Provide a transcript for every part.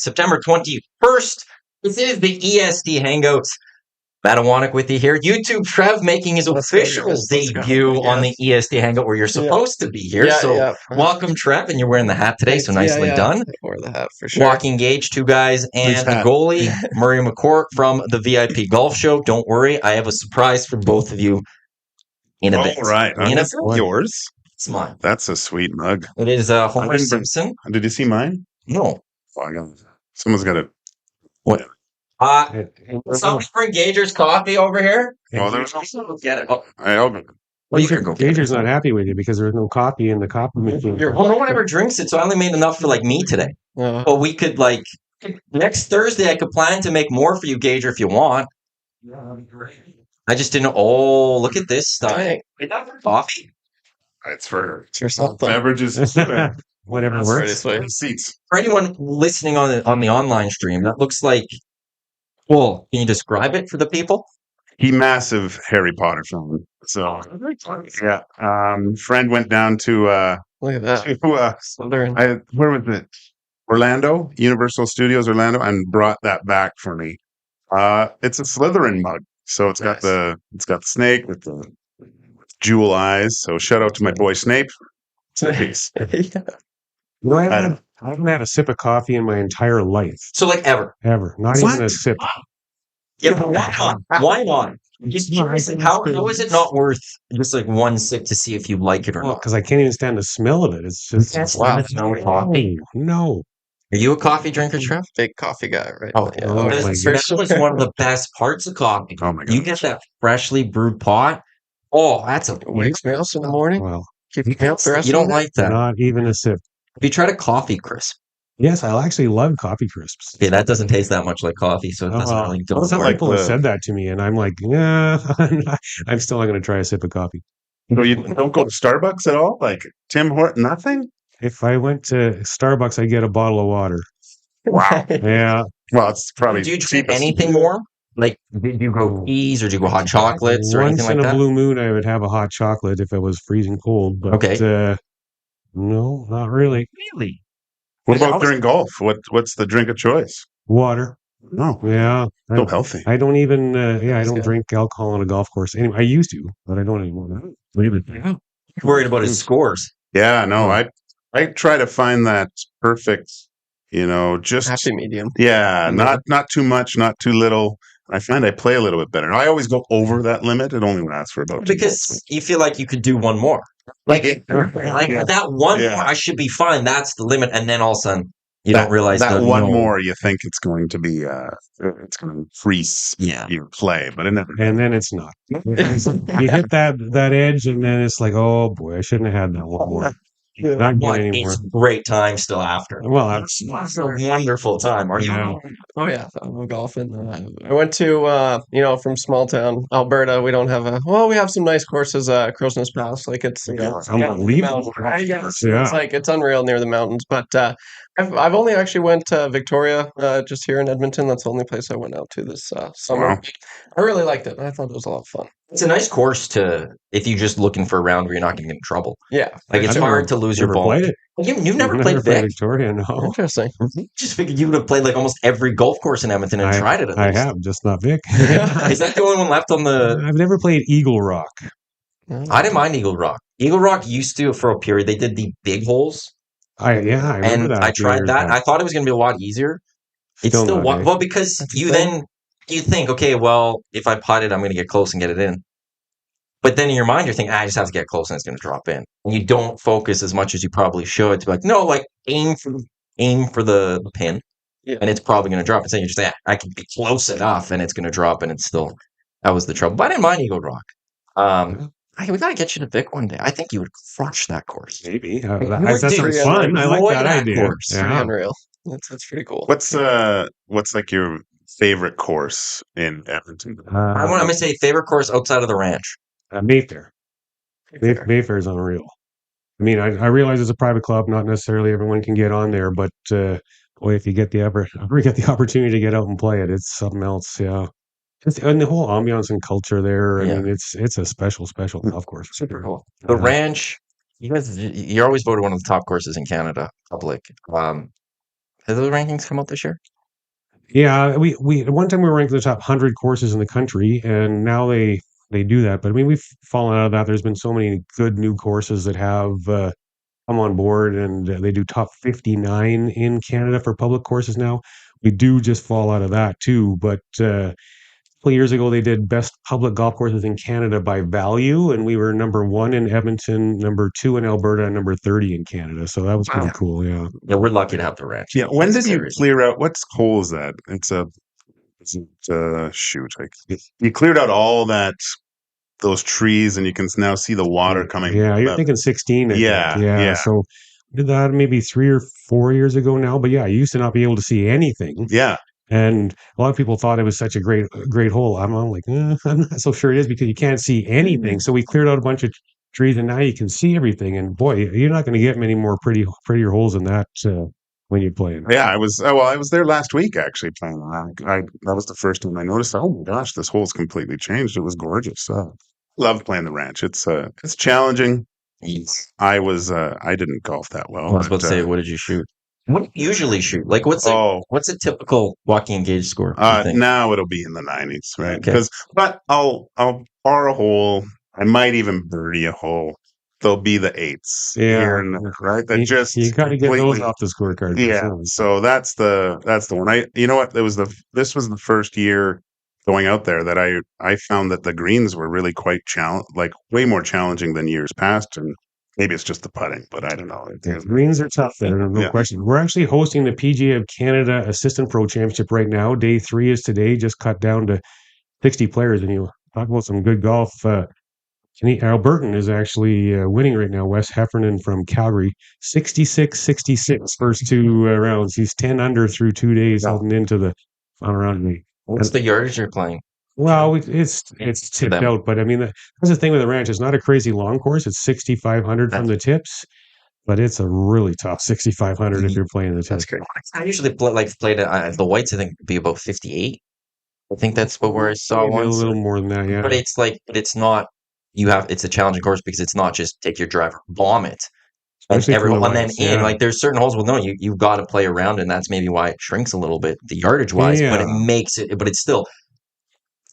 September 21st. This is the EST Hangout. Matt Awanek with you here. YouTube Trev making his official debut on the EST Hangout where you're supposed to be here. Welcome, Trev, and you're wearing the hat today, so nicely done. I wore the hat for sure. Joaquin, Gage, two guys, and the goalie, Murray McCourt from the VIP Golf Show. Don't worry, I have a surprise for both of you in a bit. All right. Yours? It's mine. That's a sweet mug. It is Homer Simpson. Did you see mine? No. Oh, someone's got it. What? Somebody bring Gager's coffee over here. Oh, there's get it. Well, you can go. Gager's not happy with you because there's no coffee in the coffee machine. Well, no one ever drinks it, so I only made enough for me today. But we could next Thursday. I could plan to make more for you, Gager, if you want. Yeah, that'd be great. I just didn't. Oh, look at this stuff. Is that for coffee? It's for something. Beverages. Whatever works. Seats. For anyone listening on the online stream, that looks like. Well, can you describe it for the people? Massive Harry Potter fan. So yeah, friend went down to look at that. Where was it? Orlando, Universal Studios Orlando, and brought that back for me. It's a Slytherin mug, so it's got the snake with the jewel eyes. So shout out to my boy Snape. I haven't had a sip of coffee in my entire life. So ever? Ever. Not even a sip. Yeah, but why not? Why not? How is it not worth just one sip to see if you like it or not? Because I can't even stand the smell of it. It's just no coffee. No. Are you a coffee drinker, Trev? Big coffee guy, right? Oh, yeah. That was one of the best parts of coffee. Oh my God. You get that freshly brewed pot. Oh, that's a wakes me up in the morning. Well, you don't like that. Not even a sip. Have you tried a coffee crisp? Yes, I actually love coffee crisps. Okay, that doesn't taste that much like coffee, so it doesn't really go. Some people have said that to me, and I'm like, yeah, I'm still not going to try a sip of coffee. So you don't go to Starbucks at all? Like Tim Hortons, nothing? If I went to Starbucks, I'd get a bottle of water. Wow. Yeah. Well, it's probably. Do you drink anything warm? Did you go teas or do you go hot chocolates or anything like that? Once in a blue moon, I would have a hot chocolate if it was freezing cold. But no, not really. Really? What about during golf? What's the drink of choice? Water. No. Yeah. So healthy. I don't even. I don't drink alcohol on a golf course. Anyway, I used to, but I don't anymore. You're worried about his scores. Yeah. No. I try to find that perfect. Just happy medium. Yeah, not too much, not too little. I find I play a little bit better. I always go over that limit. It only lasts for about 2 because months. You feel like you could do one more. That one more, I should be fine. That's the limit, and then all of a sudden you don't realize that one more. You think it's going to be it's going to freeze your play, but it never. And then it's not. You hit that edge, and then it's like, oh boy, I shouldn't have had that one more. Not good anymore. It's great time still after. Well, it's a wonderful time. Are you? Oh yeah, I'm golfing. I went to from small town Alberta. We don't have we have some nice courses. Crow's Nest Pass, it's unbelievable. It's unreal near the mountains. But I've only actually went to Victoria, just here in Edmonton. That's the only place I went out to this summer. Wow. I really liked it. I thought it was a lot of fun. It's a nice course if you're just looking for a round where you're not going to get in trouble. Yeah. It's hard to lose your ball. You've never played Victoria, no. Interesting. Just figured you would have played almost every golf course in Edmonton and tried it at least. I have, just not Vic. Is that the only one left on the... I've never played Eagle Rock. I didn't mind Eagle Rock. Eagle Rock used to, for a period, they did the big holes. I remember that. I tried that. I thought it was going to be a lot easier. It's still well, because you think, okay, well, if I putt it, I'm going to get close and get it in. But then in your mind, you're thinking, I just have to get close and it's going to drop in. And you don't focus as much as you probably should to be like, no, aim for the pin, and it's probably going to drop. And so you're just like, I can be close enough, and it's going to drop, and it's still, that was the trouble. But I didn't mind Eagle Rock. We got to get you to Vic one day. I think you would crush that course. Maybe. That sounds fun. I like that idea. Course. Yeah. Pretty unreal. That's pretty cool. What's your favorite course in Edmonton? I'm going to say favorite course outside of the ranch. Mayfair. Mayfair is unreal. I mean, I realize it's a private club. Not necessarily everyone can get on there, but boy, if you get the opportunity to get out and play it, it's something else. Yeah. And the whole ambiance and culture there. I mean, it's a special golf course. Super cool. The ranch, you're always voted one of the top courses in Canada, public. Have those rankings come out this year? Yeah, we at one time we were ranked in the top 100 courses in the country, and now they do that. But I mean, we've fallen out of that. There's been so many good new courses that have come on board, and they do top 59 in Canada for public courses now. We do just fall out of that too, but couple of years ago, they did best public golf courses in Canada by value, and we were number 1 in Edmonton, number 2 in Alberta, and number 30 in Canada. So that was pretty Wow. cool. Yeah. Yeah, we're lucky to have the ranch. Yeah. When That's did you serious. clear out? What hole is that? Shoot. You cleared out all those trees, and you can now see the water coming. Yeah, you're thinking 16. I think. Yeah. Yeah. So I did that maybe 3 or 4 years ago now. But yeah, I used to not be able to see anything. Yeah. And a lot of people thought it was such a great hole. I'm all like, I'm not so sure it is because you can't see anything. So we cleared out a bunch of trees, and now you can see everything. And boy, you're not going to get many more prettier holes than that when you're playing. Yeah, I was there last week actually playing. That was the first time I noticed. Oh my gosh, this hole's completely changed. It was gorgeous. Love playing the ranch. It's challenging. I didn't golf that well. I was about to say, what did you shoot? What do you usually shoot? Like, what's a typical Joaquin Gage score? Now it'll be in the 90s, right? But I'll par a hole. I might even birdie a hole. There'll be the 8s here and there, right? That you got to get those off the scorecard. Yeah. Sure. So that's the one. You know what? This was the first year going out there that I found that the greens were really quite way more challenging than years past, and maybe it's just the putting, but I don't know. Greens are tough there, no question. We're actually hosting the PGA of Canada Assistant Pro Championship right now. Day 3 is today, just cut down to 60 players, and you talk about some good golf. Albertan is actually winning right now. Wes Heffernan from Calgary, 66-66 first 2 rounds. He's 10 under through 2 days, heading into the final round. What's the yardage you're playing? Well, it's tipped out, but I mean, that's the thing with the ranch. It's not a crazy long course. It's 6,500 from the tips, but it's a really tough 6,500 if you're playing the tips. That's great. I usually played at the whites. I think it'd be about 58. I think that's where I saw Maybe one. A little more than that, yeah. But it's not. It's a challenging course because it's not just take your driver, bomb it, and then like there's certain holes. Well, no, you've got to play around, and that's maybe why it shrinks a little bit the yardage wise. But it makes it. But it's still.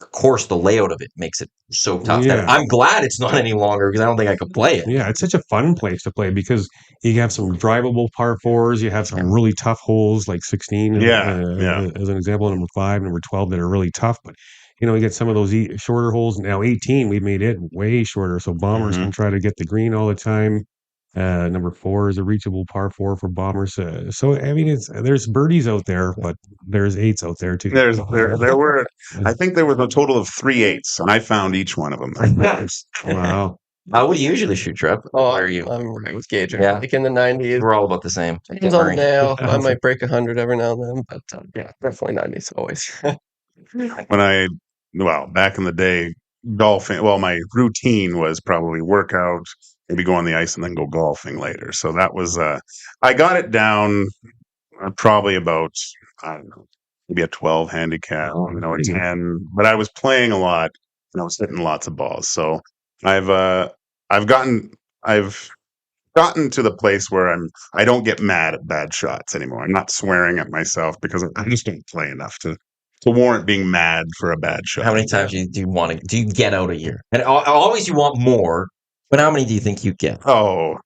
Of course, the layout of it makes it so tough. That I'm glad it's not any longer because I don't think I could play it. Yeah, it's such a fun place to play because you have some drivable par 4s. You have some really tough holes like 16 as an example, number 5, number 12 that are really tough. But, you get some of those shorter holes. Now 18, we've made it way shorter. So bombers can try to get the green all the time. Number 4 is a reachable par 4 for bombers. So I mean, there's birdies out there, but there's 8s out there too. There were, I think there was a total of 3 8s, and I found each one of them. Wow. What do you usually shoot, Trev? Oh, where are you? I'm right with Gage. Like in the 90s. We're all about the same. Depends on the day. I might break 100 every now and then, but definitely 90s always. Back in the day, golfing. Well, my routine was probably workout, maybe go on the ice, and then go golfing later. So that was I got it down probably about, I don't know, maybe a 12 handicap, a 10. But I was playing a lot, and I was hitting lots of balls. So I've gotten to the place where I don't get mad at bad shots anymore. I'm not swearing at myself because I just don't play enough to warrant being mad for a bad shot. How many times do you get out a year? And always you want more, but how many do you think you get? Oh,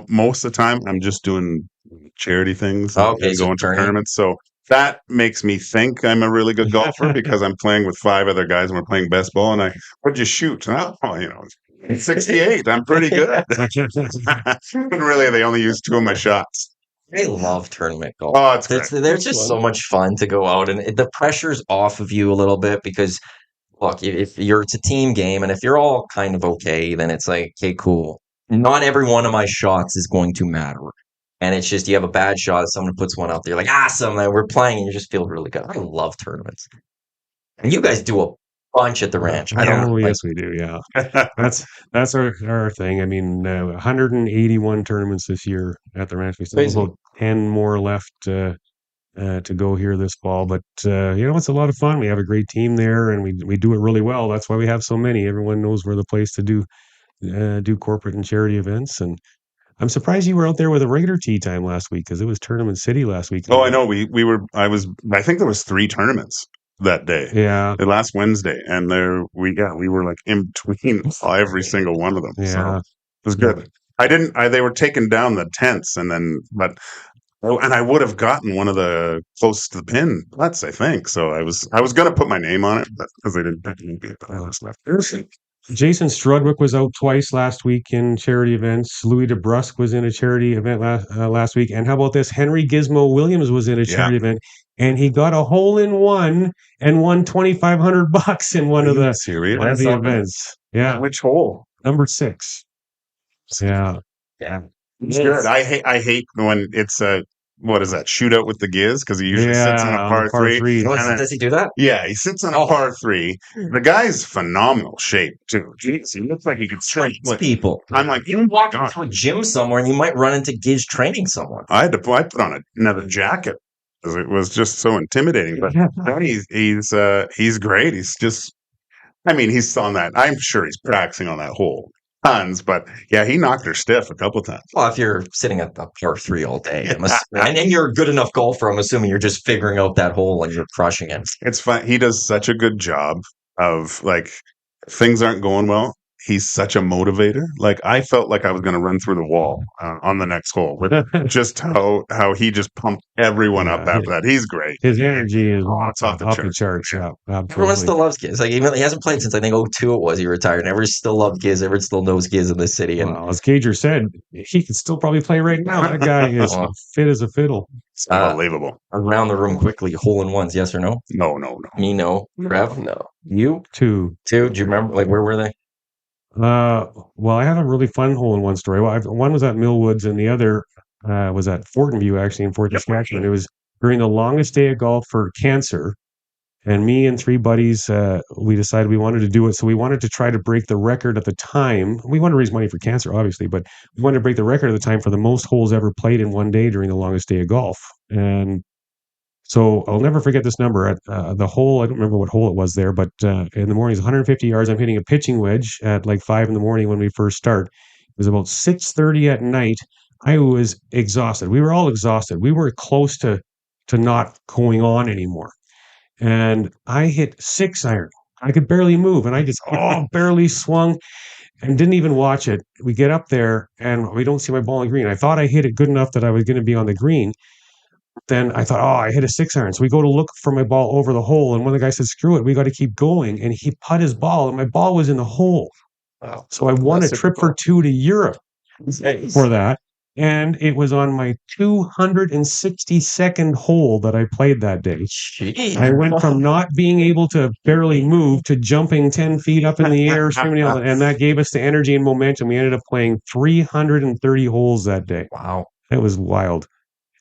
most of the time I'm just doing charity things. Okay, going to tournaments. So that makes me think I'm a really good golfer because I'm playing with 5 other guys and we're playing best ball. And what'd you shoot? Oh, 68. I'm pretty good. Really, they only used 2 of my shots. I love tournament golf. Oh, it's great. There's just so much fun to go out, and the pressure's off of you a little bit because, look, it's a team game, and if you're all kind of okay, then it's like, okay, cool. Not every one of my shots is going to matter, and it's just you have a bad shot, someone puts one out there, like awesome, we're playing, and you just feel really good. I love tournaments, and you guys do a bunch at the ranch. Yes, we do. Yeah, that's our thing. I mean, 181 tournaments this year at the ranch. We still have about 10 more left to go here this fall. But it's a lot of fun. We have a great team there, and we do it really well. That's why we have so many. Everyone knows we're the place to do corporate and charity events, and I'm surprised you were out there with a regular tee time last week because it was Tournament City last week. Oh, I know. We were. I think there was 3 tournaments that day. Yeah, The last Wednesday, and we were like in between every single one of them. yeah, So it was good. They were taking down the tents, and I would have gotten one of the close to the pin putts, I think. So I was going to put my name on it, but because they didn't pick me, I was left there. Jason Strudwick was out twice last week in charity events. Louis DeBrusque was in a charity event last week. And how about this? Henry Gizmo Williams was in a charity event, and he got a hole in one and won $2,500 in one of the events. Yeah, which hole? Number 6. Yeah. It's good. I hate when it's a what is that shootout with the Giz, because he usually sits on a par three. Does he do that? Yeah, he sits on a par 3. The guy's phenomenal shape too. Jeez, he looks like he could strike people. I'm like, you walk into a gym somewhere and you might run into Gage training someone. I put on another jacket because it was just so intimidating. But he's great. He's just, I mean, he's on that. I'm sure he's practicing on that hole tons, but yeah, he knocked her stiff a couple times. Well, if you're sitting at the par 3 all day, and you're a good enough golfer, I'm assuming you're just figuring out that hole and you're crushing it. It's fun. He does such a good job of, like, things aren't going well. He's such a motivator. Like, I felt like I was going to run through the wall on the next hole with just how he just pumped everyone up after that. He's great. His energy is off the charts. Yeah, everyone still loves Giz. Like, even he hasn't played since I think 2002 it was. He retired. And everyone still loved Giz. Everyone still knows Giz in the city. And as Gager said, he can still probably play right now. That guy is fit as a fiddle. It's unbelievable. Around the room quickly, hole in ones, yes or no? No. Me, no. Rev? No. You? 2. Do you remember? Like, where were they? Well, I have a really fun hole in one story. Well, one was at Millwoods, and the other was at Fortinview, actually, in Fort Saskatchewan. It was during the longest day of golf for cancer. And me and 3 buddies, we decided we wanted to do it. So we wanted to try to break the record at the time. We wanted to raise money for cancer, obviously, but we wanted to break the record at the time for the most holes ever played in one day during the longest day of golf. And so I'll never forget this number. At the hole, I don't remember what hole it was there, but in the morning, it's 150 yards. I'm hitting a pitching wedge at like 5 in the morning when we first start. It was about 6:30 at night. I was exhausted. We were all exhausted. We were close to not going on anymore. And I hit 6-iron. I could barely move, and I just barely swung and didn't even watch it. We get up there, and we don't see my ball on the green. I thought I hit it good enough that I was going to be on the green. Then I thought, I hit a 6-iron. So we go to look for my ball over the hole, and one of the guys said, screw it, we got to keep going. And he put his ball, and my ball was in the hole. Wow. So I won a trip for 2 to Europe for that. And it was on my 262nd hole that I played that day. Jeez. I went from not being able to barely move to jumping 10 feet up in the air, screaming out, and that gave us the energy and momentum. We ended up playing 330 holes that day. Wow. That was wild.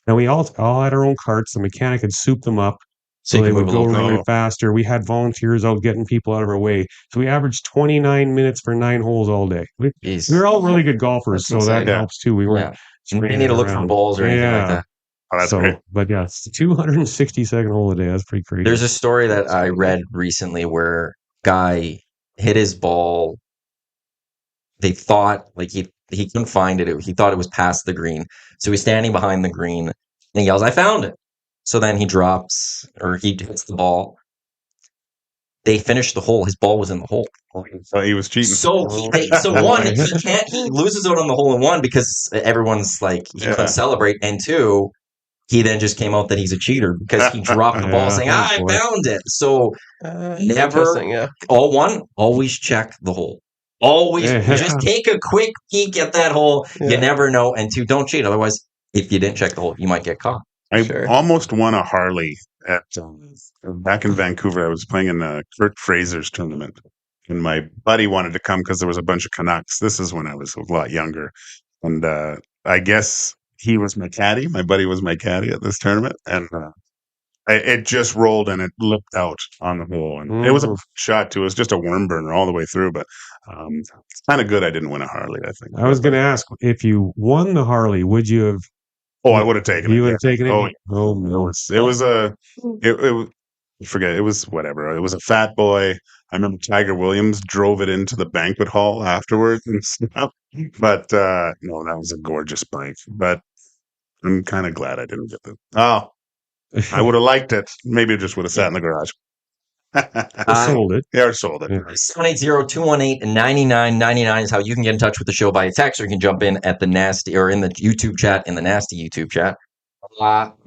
Now, we all had our own carts. The mechanic had souped them up so they would go really faster. We had volunteers out getting people out of our way. So we averaged 29 minutes for 9 holes all day. We were all really good golfers, so that helps too. We weren't. You need to look for balls or anything like that. Oh, that's great. But yeah, it's the 262nd hole a day. That's pretty crazy. There's a story that I read recently where guy hit his ball. They thought like he couldn't find it. He thought it was past the green. So he's standing behind the green and he yells, "I found it." So then he drops or he hits the ball. They finished the hole. His ball was in the hole. So he was cheating. So one, he loses out on the hole in one because everyone's like, he couldn't celebrate. And 2, he then just came out that he's a cheater because he dropped the ball saying, I found it. So always check the hole. Always just take a quick peek at that hole. You never know. And 2, don't cheat. Otherwise, if you didn't check the hole, you might get caught. I almost won a Harley at back in Vancouver. I was playing in Kurt Fraser's tournament, and my buddy wanted to come because there was a bunch of Canucks. This is when I was a lot younger, and I guess he was my caddy. My buddy was my caddy at this tournament, and it just rolled and it looked out on the hole, and it was a shot too. It was just a worm burner all the way through, but it's kind of good I didn't win a Harley. I think I was going to ask if you won the Harley, would you have? Oh, I would have taken it. You would have taken it? Oh no! It was forget, it was whatever. It was a Fat Boy. I remember Tiger Williams drove it into the banquet hall afterwards and stuff. But no, that was a gorgeous bike. But I'm kind of glad I didn't get that. Oh, I would have liked it. Maybe it just would have sat in the garage. Sold it. Yeah, or sold it. 780-218-9999 is how you can get in touch with the show via text, or you can jump in at the Nasty or in the YouTube chat, in the Nasty YouTube chat.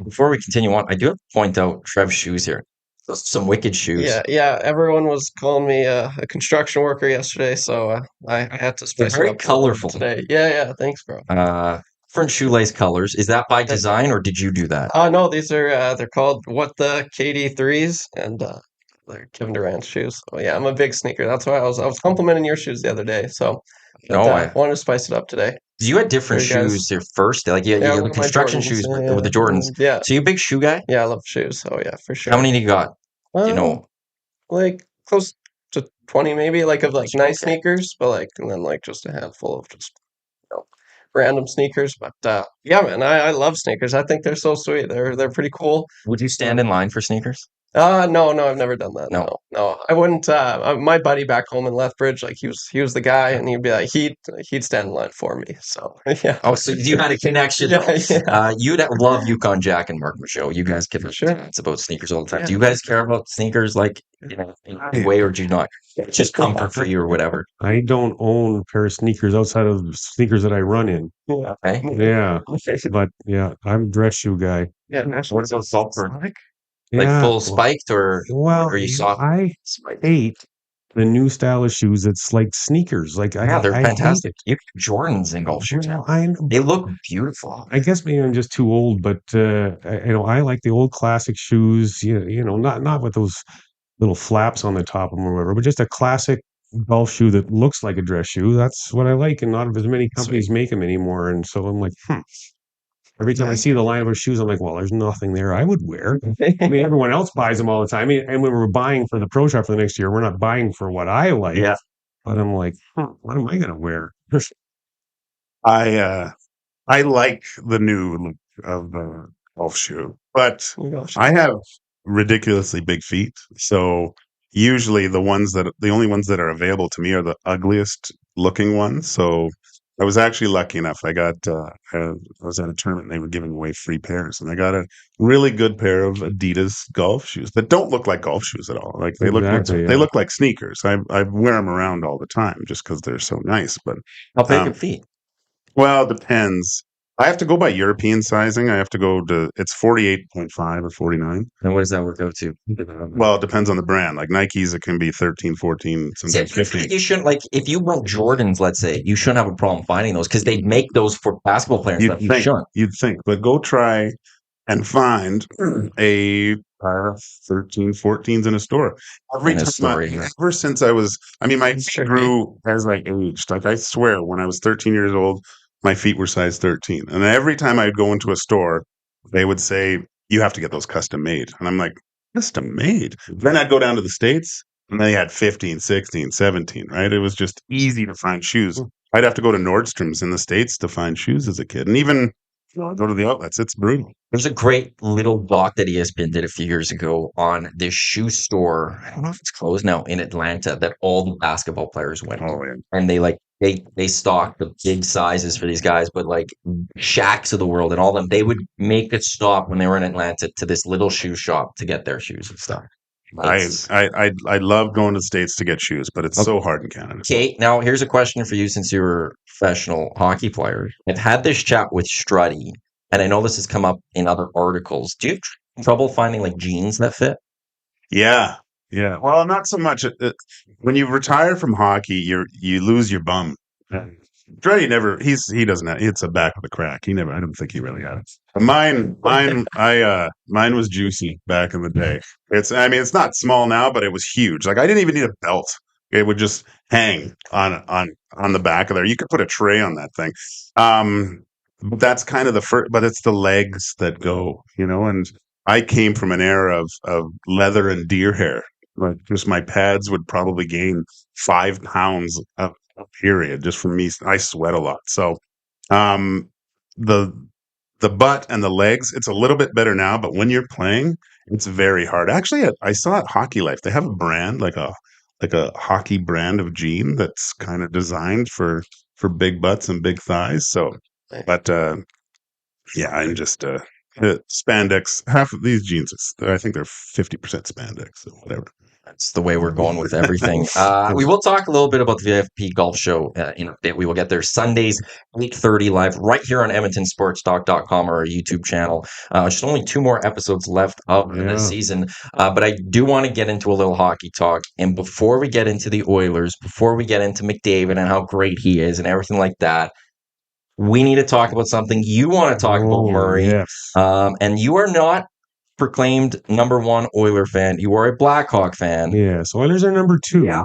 Before we continue on, I do have to point out Trev's shoes here. Those are some wicked shoes. Yeah. Everyone was calling me a construction worker yesterday, so I had to spice They're it very up colorful today. Yeah. Thanks, bro. Different shoelace colors. Is that by design, or did you do that? No, these are they're called What the KD3s, and they're Kevin Durant's shoes. Oh yeah, I'm a big sneaker. That's why I was complimenting your shoes the other day. So I wanted to spice it up today. You had different shoes here first, like you had the construction shoes with the Jordans. Yeah. So you a big shoe guy? Yeah, I love shoes. Oh yeah, for sure. How many do you got? Do you know? Like close to 20 maybe, like of like nice sneakers, but like and then like just a handful of just random sneakers. But yeah, man, I love sneakers. I think they're so sweet. They're pretty cool. Would you stand in line for sneakers? No, I've never done that. No, I wouldn't. My buddy back home in Lethbridge, like he was the guy, and he'd be like he'd stand in line for me. So yeah. Oh, so you had a connection. Yeah. You'd love Yukon Jack and Mark Michaud. You guys give it's about sneakers all the time. Yeah. Do you guys care about sneakers like in any way, or do you not? It's just comfort for you or whatever. I don't own a pair of sneakers outside of sneakers that I run in. Okay. Yeah, but yeah, I'm a dress shoe guy. Yeah. What about Saltburn? Like full spiked or you soft? I hate the new style of shoes. It's like sneakers. Like they're fantastic. You get Jordans in golf shoes. They look beautiful. I guess maybe I'm just too old, but I like the old classic shoes. Not with those little flaps on the top of them or whatever, but just a classic golf shoe that looks like a dress shoe. That's what I like, and not as many companies make them anymore. And so I'm like, Every time I see the line of shoes, I'm like, well, there's nothing there I would wear. I mean, everyone else buys them all the time. And when we're buying for the pro shop for the next year, we're not buying for what I like. Yeah. But I'm like, what am I going to wear? I like the new look of the golf shoe, but I have ridiculously big feet. So usually the only ones that are available to me are the ugliest looking ones. So I was actually lucky enough. I was at a tournament and they were giving away free pairs, and I got a really good pair of Adidas golf shoes that don't look like golf shoes at all. Like they look like sneakers. I wear them around all the time just because they're so nice. But how big are feet? Well, it depends. I have to go by European sizing. I have to go to it's 48.5 or 49. And what does that work out to? Well, it depends on the brand. Like Nike's, it can be 13, 14, sometimes 15. You shouldn't, like, if you want Jordans, let's say, you shouldn't have a problem finding those because they make those for basketball players. You'd think, but go try and find a 13, 14s in a store. Ever since my feet grew as I aged. Like I swear, when I was 13 years old, my feet were size 13. And every time I'd go into a store, they would say, you have to get those custom made. And I'm like, custom made? Then I'd go down to the States and they had 15, 16, 17, right? It was just easy to find shoes. I'd have to go to Nordstrom's in the States to find shoes as a kid. And even go to the outlets. It's brutal. There's a great little doc that ESPN did a few years ago on this shoe store. I don't know if it's closed now in Atlanta that all the basketball players went. Oh, yeah. And they stocked the big sizes for these guys, but like Shaqs of the world and all them, they would make it stop when they were in Atlanta to this little shoe shop to get their shoes and stuff. I love going to the States to get shoes, but it's so hard in Canada. Okay, now here's a question for you since you're a professional hockey player. I've had this chat with Struddy, and I know this has come up in other articles. Do you have trouble finding like jeans that fit? Yeah. Well, not so much. When you retire from hockey, you lose your bum. Struddy he doesn't have, it's a back with a crack. I don't think he really had it. Mine was juicy back in the day. It's not small now, but it was huge. Like I didn't even need a belt. It would just hang on the back of there. You could put a tray on that thing. But that's kind of the first, but it's the legs that go, and I came from an era of leather and deer hair. Like just my pads would probably gain 5 pounds a period just from me. I sweat a lot. So, the butt and the legs, it's a little bit better now, but when you're playing, It's very hard. Actually, I saw at Hockey Life. They have a brand like a hockey brand of jean that's kind of designed for big butts and big thighs. So, but yeah, I'm just spandex. Half of these jeans, I think they're 50% spandex or whatever. That's the way we're going with everything. We will talk a little bit about the VFP Golf Show in a bit. We will get there Sundays, 8:30 live right here on EdmontonSportsTalk.com or our YouTube channel. Just only 2 more episodes left of this season. But I do want to get into a little hockey talk. And before we get into the Oilers, before we get into McDavid and how great he is and everything like that, we need to talk about something you want to talk about, Murray. Yes. And you are not proclaimed number 1 Oiler fan. You are a Blackhawk fan. Yes, Oilers are number 2. Yeah.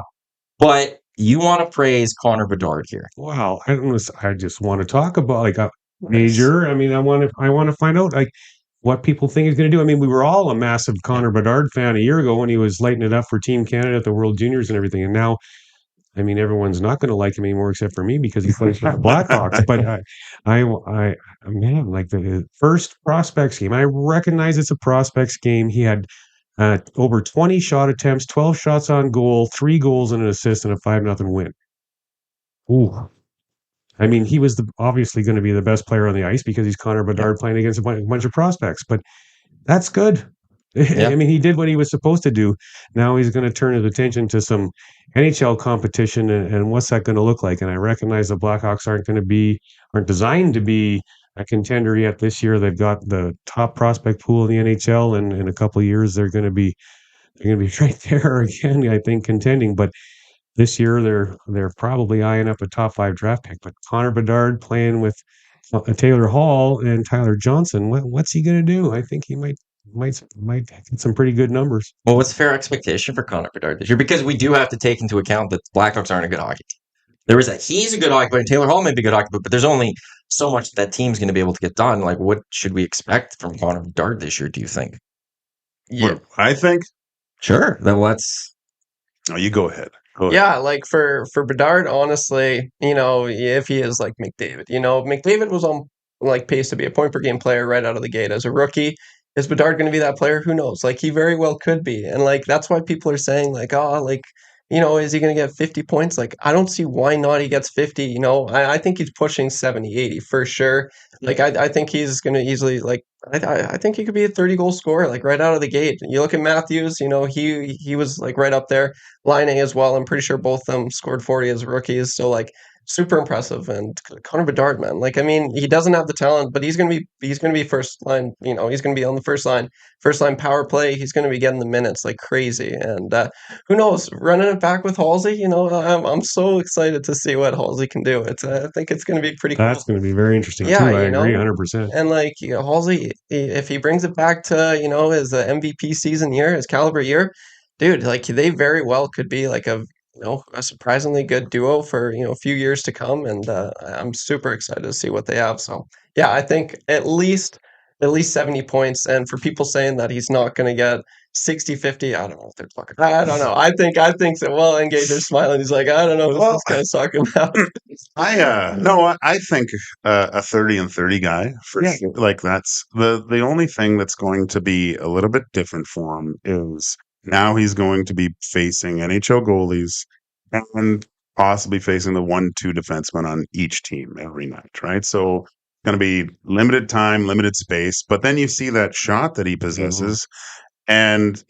But you want to praise Connor Bedard here. Wow. I just want to talk about like a major. I mean, I want to find out like what people think he's going to do. I mean, we were all a massive Connor Bedard fan a year ago when he was lighting it up for Team Canada at the World Juniors and everything. And now, I mean, everyone's not going to like him anymore except for me because he plays for the Blackhawks. But man, like the first prospects game, I recognize it's a prospects game. He had over 20 shot attempts, 12 shots on goal, 3 goals and an assist, and a 5-0 win. Ooh. I mean, he was obviously going to be the best player on the ice because he's Connor Bedard playing against a bunch of prospects. But that's good. I mean, he did what he was supposed to do. Now he's going to turn his attention to some NHL competition, and what's that going to look like? And I recognize the Blackhawks aren't designed to be a contender yet this year. They've got the top prospect pool in the NHL, and in a couple of years they're going to be right there again. I think contending, but this year they're probably eyeing up a top 5 draft pick. But Connor Bedard playing with Taylor Hall and Tyler Johnson, what's he going to do? I think he might get some pretty good numbers. Well, what's fair expectation for Connor Bedard this year? Because we do have to take into account that the Blackhawks aren't a good hockey team. He's a good hockey player, and Taylor Hall may be a good hockey player, but there's only so much that team's going to be able to get done. Like, what should we expect from Connor Bedard this year, do you think? Yeah, I think. Sure. Then let's. Oh, you go ahead. Yeah, like for Bedard, honestly, if he is like McDavid, McDavid was on like pace to be a point per game player right out of the gate as a rookie. Is Bedard going to be that player? Who knows? Like he very well could be, and like that's why people are saying like, oh, like is he going to get 50 points? Like I don't see why not. He gets 50. I think he's pushing 70, 80 for sure. Like I think he's going to easily like I think he could be a 30-goal scorer like right out of the gate. You look at Matthews, he was like right up there. Line A as well. I'm pretty sure both of them scored 40 as rookies. So like super impressive. And Connor Bedard, man, like I mean, he doesn't have the talent, but he's gonna be first line. He's gonna be on the first line power play. He's gonna be getting the minutes like crazy. And who knows, running it back with Halsey. I'm so excited to see what Halsey can do. I think it's gonna be pretty. That's cool. gonna be very interesting too. I agree 100%. And like Halsey, if he brings it back to his MVP season year, his caliber year, dude, like they very well could be like a surprisingly good duo for a few years to come, and I'm super excited to see what they have. So yeah, I think at least 70 points. And for people saying that he's not going to get 60, 50, I don't know if they're talking. I don't know. I think so. Well, and Gage is smiling. He's like, I don't know what this guy's talking about. I think a 30 and 30 guy for sure. Like that's the only thing that's going to be a little bit different for him is now he's going to be facing NHL goalies and possibly facing the 1-2 defensemen on each team every night, right? So going to be limited time, limited space. But then you see that shot that he possesses, and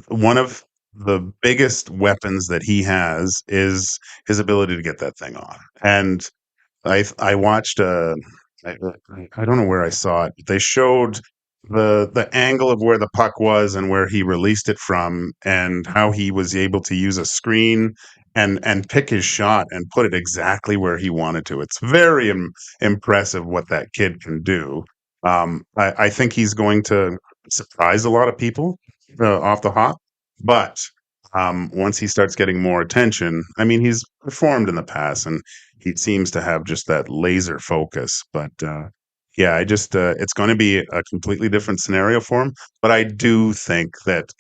one of the biggest weapons that he has is his ability to get that thing off. And I watched I don't know where I saw it. They showed the angle of where the puck was and where he released it from, and how he was able to use a screen and pick his shot and put it exactly where he wanted to. It's very impressive what that kid can do. I think he's going to surprise a lot of people off the hop, but once he starts getting more attention, I mean, he's performed in the past and he seems to have just that laser focus. But yeah, it's going to be a completely different scenario for him. But I do think that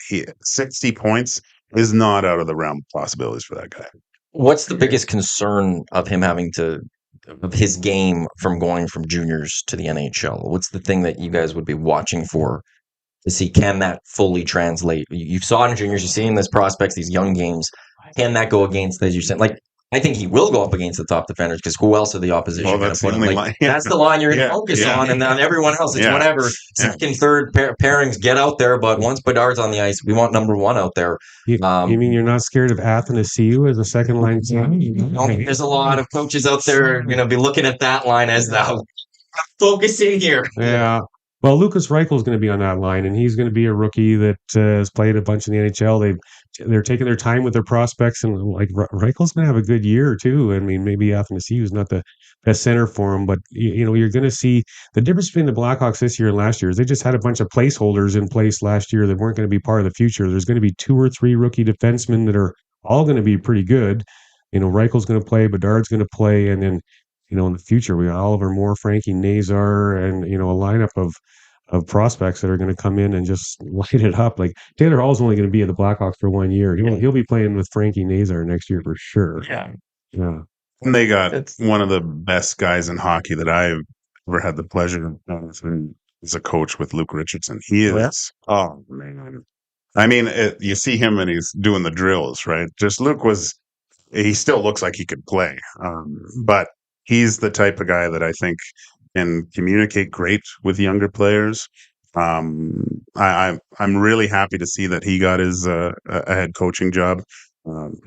60 points is not out of the realm of possibilities for that guy. What's the biggest concern of him of his game from going from juniors to the NHL? What's the thing that you guys would be watching for to see can that fully translate. You saw it in juniors, you're seeing this prospects, these young games. Can that go against, as you said, like I think he will go up against the top defenders because who else are the opposition going to put him? Like, line. that's the line you're going to focus on, and then everyone else, it's whatever. Second, third pairings get out there, but once Bedard's on the ice, we want number one out there. You mean you're not scared of Athanasiou as a second line team? There's a lot of coaches out there going to be looking at that line as the focusing here. Yeah. Well, Lucas Reichel's going to be on that line, and he's going to be a rookie that has played a bunch in the NHL. They're taking their time with their prospects, and like Reichel's going to have a good year too. I mean, maybe Athanasiou is not the best center for him, but you're going to see the difference between the Blackhawks this year and last year is they just had a bunch of placeholders in place last year that weren't going to be part of the future. There's going to be 2 or 3 rookie defensemen that are all going to be pretty good. Reichel's going to play, Bedard's going to play, and then in the future, we got Oliver Moore, Frankie Nazar, and a lineup of prospects that are going to come in and just light it up. Like Taylor Hall's only going to be at the Blackhawks for 1 year. He'll be playing with Frankie Nazar next year for sure. Yeah. And they got one of the best guys in hockey that I've ever had the pleasure of as a coach with Luke Richardson. He is. Oh man. I mean, you see him and he's doing the drills, right? Just he still looks like he could play, but he's the type of guy that I think can communicate great with younger players. I'm really happy to see that he got his a head coaching job.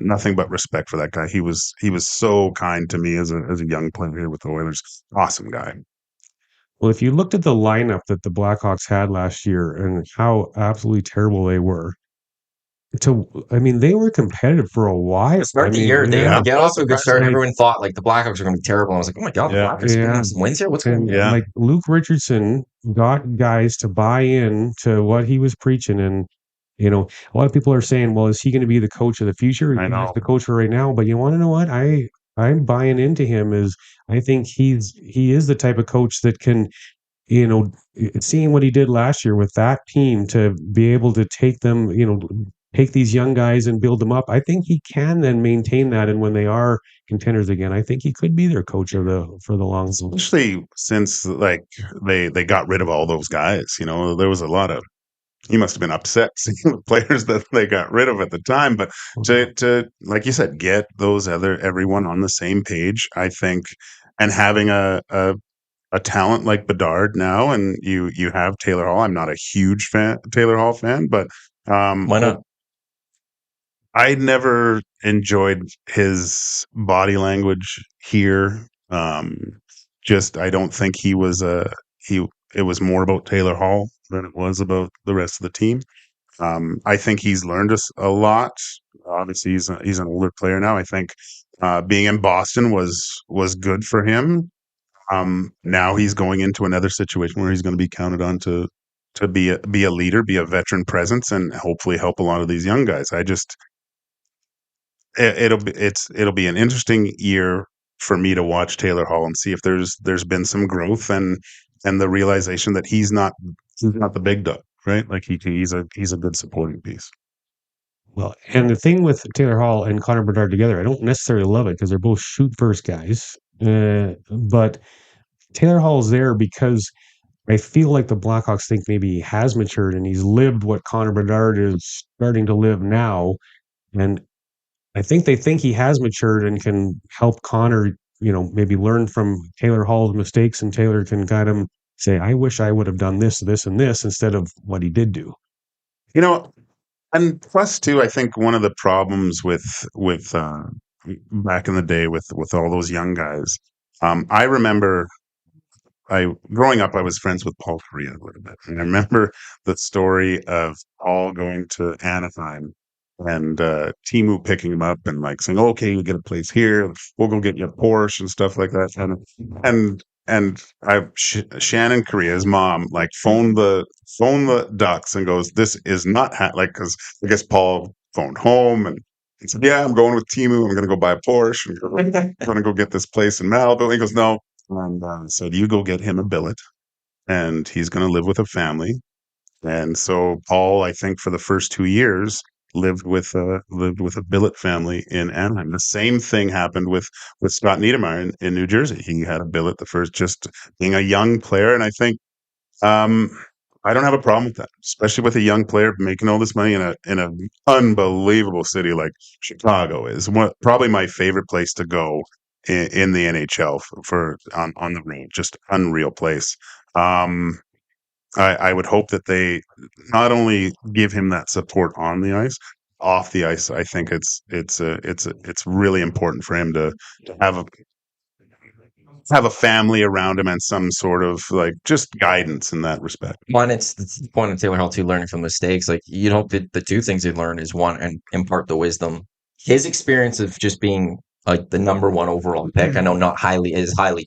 Nothing but respect for that guy. He was so kind to me as a young player here with the Oilers. Awesome guy. Well, if you looked at the lineup that the Blackhawks had last year and how absolutely terrible they were, they were competitive for a while. To start the year, they get off to a good start. Everyone thought like the Blackhawks are going to be terrible. I was like, oh my god, the Blackhawks are some wins here. What's going on? Like Luke Richardson got guys to buy in to what he was preaching, and a lot of people are saying, well, is he going to be the coach of the future? He's the coach for right now, but you want to know what? I'm buying into him. I think he is the type of coach that can. Seeing what he did last year with that team to be able to take them, take these young guys and build them up. I think he can then maintain that, and when they are contenders again, I think he could be their coach for the long haul. Especially since like they got rid of all those guys. There was a lot of. He must have been upset seeing the players that they got rid of at the time. But to like you said, get everyone on the same page, I think, and having a talent like Bedard now, and you have Taylor Hall. I'm not a huge Taylor Hall fan, but why not? I never enjoyed his body language here. I don't think he was it was more about Taylor Hall than it was about the rest of the team. I think he's learned us a lot. Obviously, he's an older player now. I think being in Boston was good for him. Now he's going into another situation where he's going to be counted on to be a leader, be a veteran presence, and hopefully help a lot of these young guys. It'll be an interesting year for me to watch Taylor Hall and see if there's been some growth and the realization that he's not the big dog, right? Like he's a good supporting piece. Well, and the thing with Taylor Hall and Connor Bedard together, I don't necessarily love it because they're both shoot first guys, but Taylor Hall is there because I feel like the Blackhawks think maybe he has matured and he's lived what Connor Bedard is starting to live now, and I think they think he has matured and can help Connor, maybe learn from Taylor Hall's mistakes, and Taylor can guide him, say, I wish I would have done this, this, and this instead of what he did do. And plus too, I think one of the problems with back in the day with all those young guys, I remember growing up, I was friends with Paul Kariya a little bit, and I remember the story of Paul going to Anaheim and Timu picking him up and like saying, "Okay, you get a place here. We'll go get you a Porsche and stuff like that." And Shannon Korea's mom like phoned the Ducks and goes, "This is not because I guess Paul phoned home and he said, "Yeah, I'm going with Timu. I'm going to go buy a Porsche. I'm going to go get this place in Malibu." And he goes, "No." And said, "You go get him a billet, and he's going to live with a family." And so Paul, I think, for the first 2 years, lived with a billet family in Anaheim. The same thing happened with Scott Niedermayer in New Jersey. He had a billet the first, just being a young player, and I think I don't have a problem with that, especially with a young player making all this money in an unbelievable city like Chicago is. Probably my favorite place to go in the NHL for on the road. Just unreal place. I would hope that they not only give him that support on the ice, off the ice. I think it's really important for him to have a family around him and some sort of like just guidance in that respect. One, it's the point of Taylor Hall too, learning from mistakes. Like you'd hope that the two things he'd learn is one, and impart the wisdom. His experience of just being like the number one overall pick. I know not highly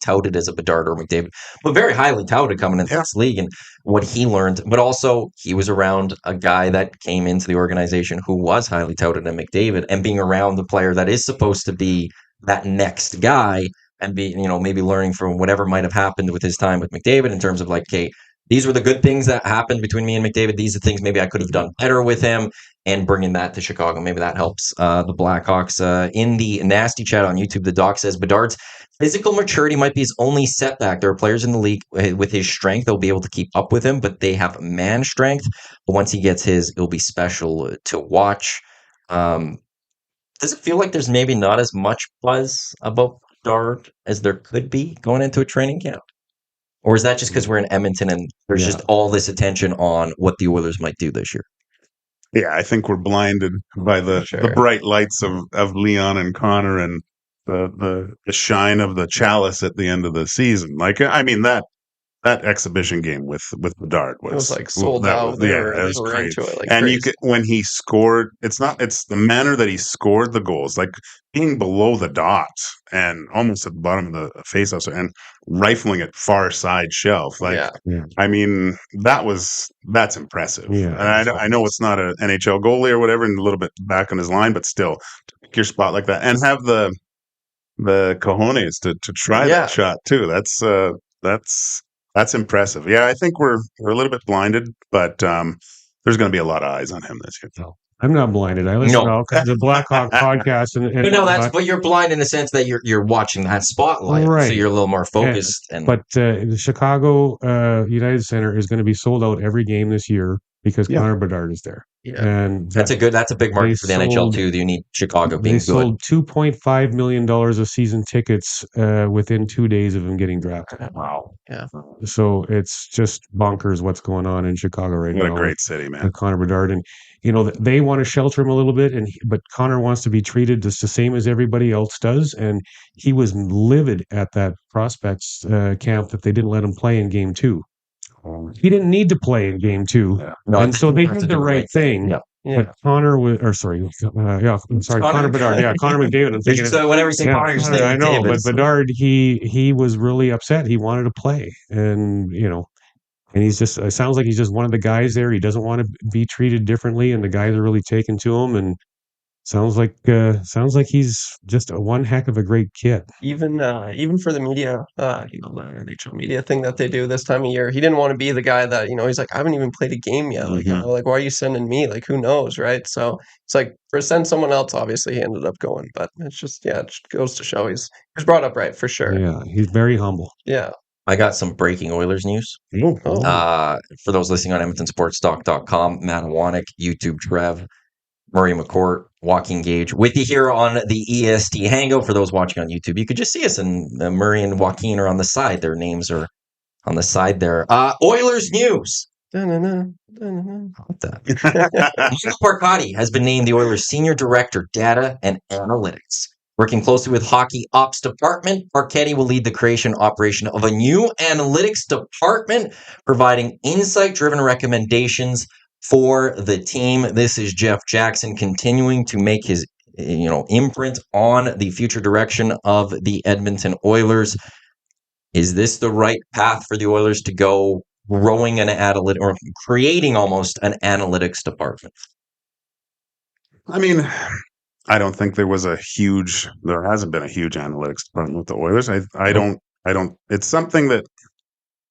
touted as a Bedard or McDavid, but very highly touted coming into this league, and what he learned. But also he was around a guy that came into the organization who was highly touted in McDavid, and being around the player that is supposed to be that next guy, and be, maybe learning from whatever might have happened with his time with McDavid in terms of like, okay, these were the good things that happened between me and McDavid. These are things maybe I could have done better with him, and bringing that to Chicago. Maybe that helps the Blackhawks. In the nasty chat on YouTube, the doc says Bedard's physical maturity might be his only setback. There are players in the league with his strength they'll be able to keep up with him, but they have man strength. But once he gets his, it'll be special to watch. Does it feel like there's maybe not as much buzz about Bedard as there could be going into a training camp? Or is that just because we're in Edmonton and there's just all this attention on what the Oilers might do this year? Yeah, I think we're blinded by the bright lights of Leon and Connor and the shine of the chalice at the end of the season. Like, I mean, that exhibition game with Bedard was like sold out. It was great. And you could, when he scored, it's the manner that he scored the goals, like being below the dot and almost at the bottom of the faceoff and rifling it far side shelf. Like, I mean, that's impressive. Yeah, and I know it's not an NHL goalie or whatever, and a little bit back on his line, but still, to pick your spot like that and have the cojones to try that shot too. That's impressive. Yeah, I think we're a little bit blinded, but there's going to be a lot of eyes on him this year. No, I'm not blinded. I listen to all kinds of Blackhawk podcasts, and no, that's but you're blind in the sense that you're watching that spotlight, right? So you're a little more focused. But the Chicago United Center is going to be sold out every game this year because Connor Bedard is there. Yeah, and that's a big market for the NHL too. You need Chicago being good. They sold $2.5 million of season tickets within 2 days of him getting drafted. Wow. Yeah. So it's just bonkers what's going on in Chicago right now. What a great city, man. With Connor Bedard, and they want to shelter him a little bit, but Connor wants to be treated just the same as everybody else does, and he was livid at that prospects camp that they didn't let him play in Game 2. He didn't need to play in Game 2, and so they did the right thing. Yeah. But Connor was, Connor Bedard. Yeah, Connor McDavid. I'm thinking. So whenever you say Connor, I know, but Bedard, he was really upset. He wanted to play, and and he's just. It sounds like he's just one of the guys there. He doesn't want to be treated differently, and the guys are really taken to him. And sounds like he's just one heck of a great kid. Even for the media, the NHL media thing that they do this time of year, he didn't want to be the guy that he's like, I haven't even played a game yet. Like, why are you sending me? Like, who knows, right? So it's like send someone else. Obviously, he ended up going, but it's just it just goes to show he's brought up right for sure. Yeah, he's very humble. Yeah. I got some breaking Oilers news. For those listening on EdmontonSportsTalk.com, Matt Iwanek, YouTube Trev, Murray McCourt, Joaquin Gage, with you here on the EST Hangout. For those watching on YouTube, you could just see us, and Murray and Joaquin are on the side. Their names are on the side there. Oilers news. What that? Michael Parcotti has been named the Oilers Senior Director, Data and Analytics. Working closely with Hockey Ops Department, Parchetti will lead the creation and operation of a new analytics department, providing insight-driven recommendations for the team. This is Jeff Jackson continuing to make his imprint on the future direction of the Edmonton Oilers. Is this the right path for the Oilers to go, growing an analytic or creating almost an analytics department? I mean, I don't think there hasn't been a huge analytics department with the Oilers. I don't, it's something that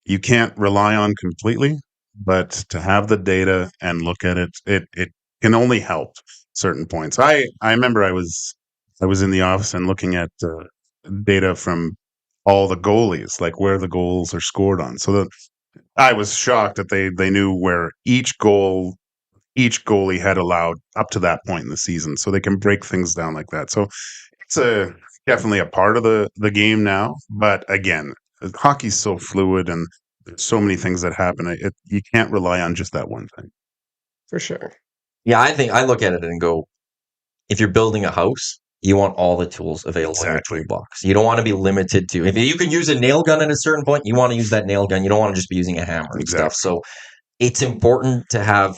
you can't rely on completely, but to have the data and look at it, it can only help certain points. I remember I was in the office and looking at data from all the goalies, like where the goals are scored on. So I was shocked that they knew where each goalie had allowed up to that point in the season, so they can break things down like that. So it's definitely a part of the game now. But again, hockey's so fluid and there's so many things that happen. You can't rely on just that one thing. For sure. Yeah, I think I look at it and go, if you're building a house, you want all the tools available in your toolbox. You don't want to be limited to, if you can use a nail gun at a certain point, you want to use that nail gun. You don't want to just be using a hammer and stuff. So it's important to have,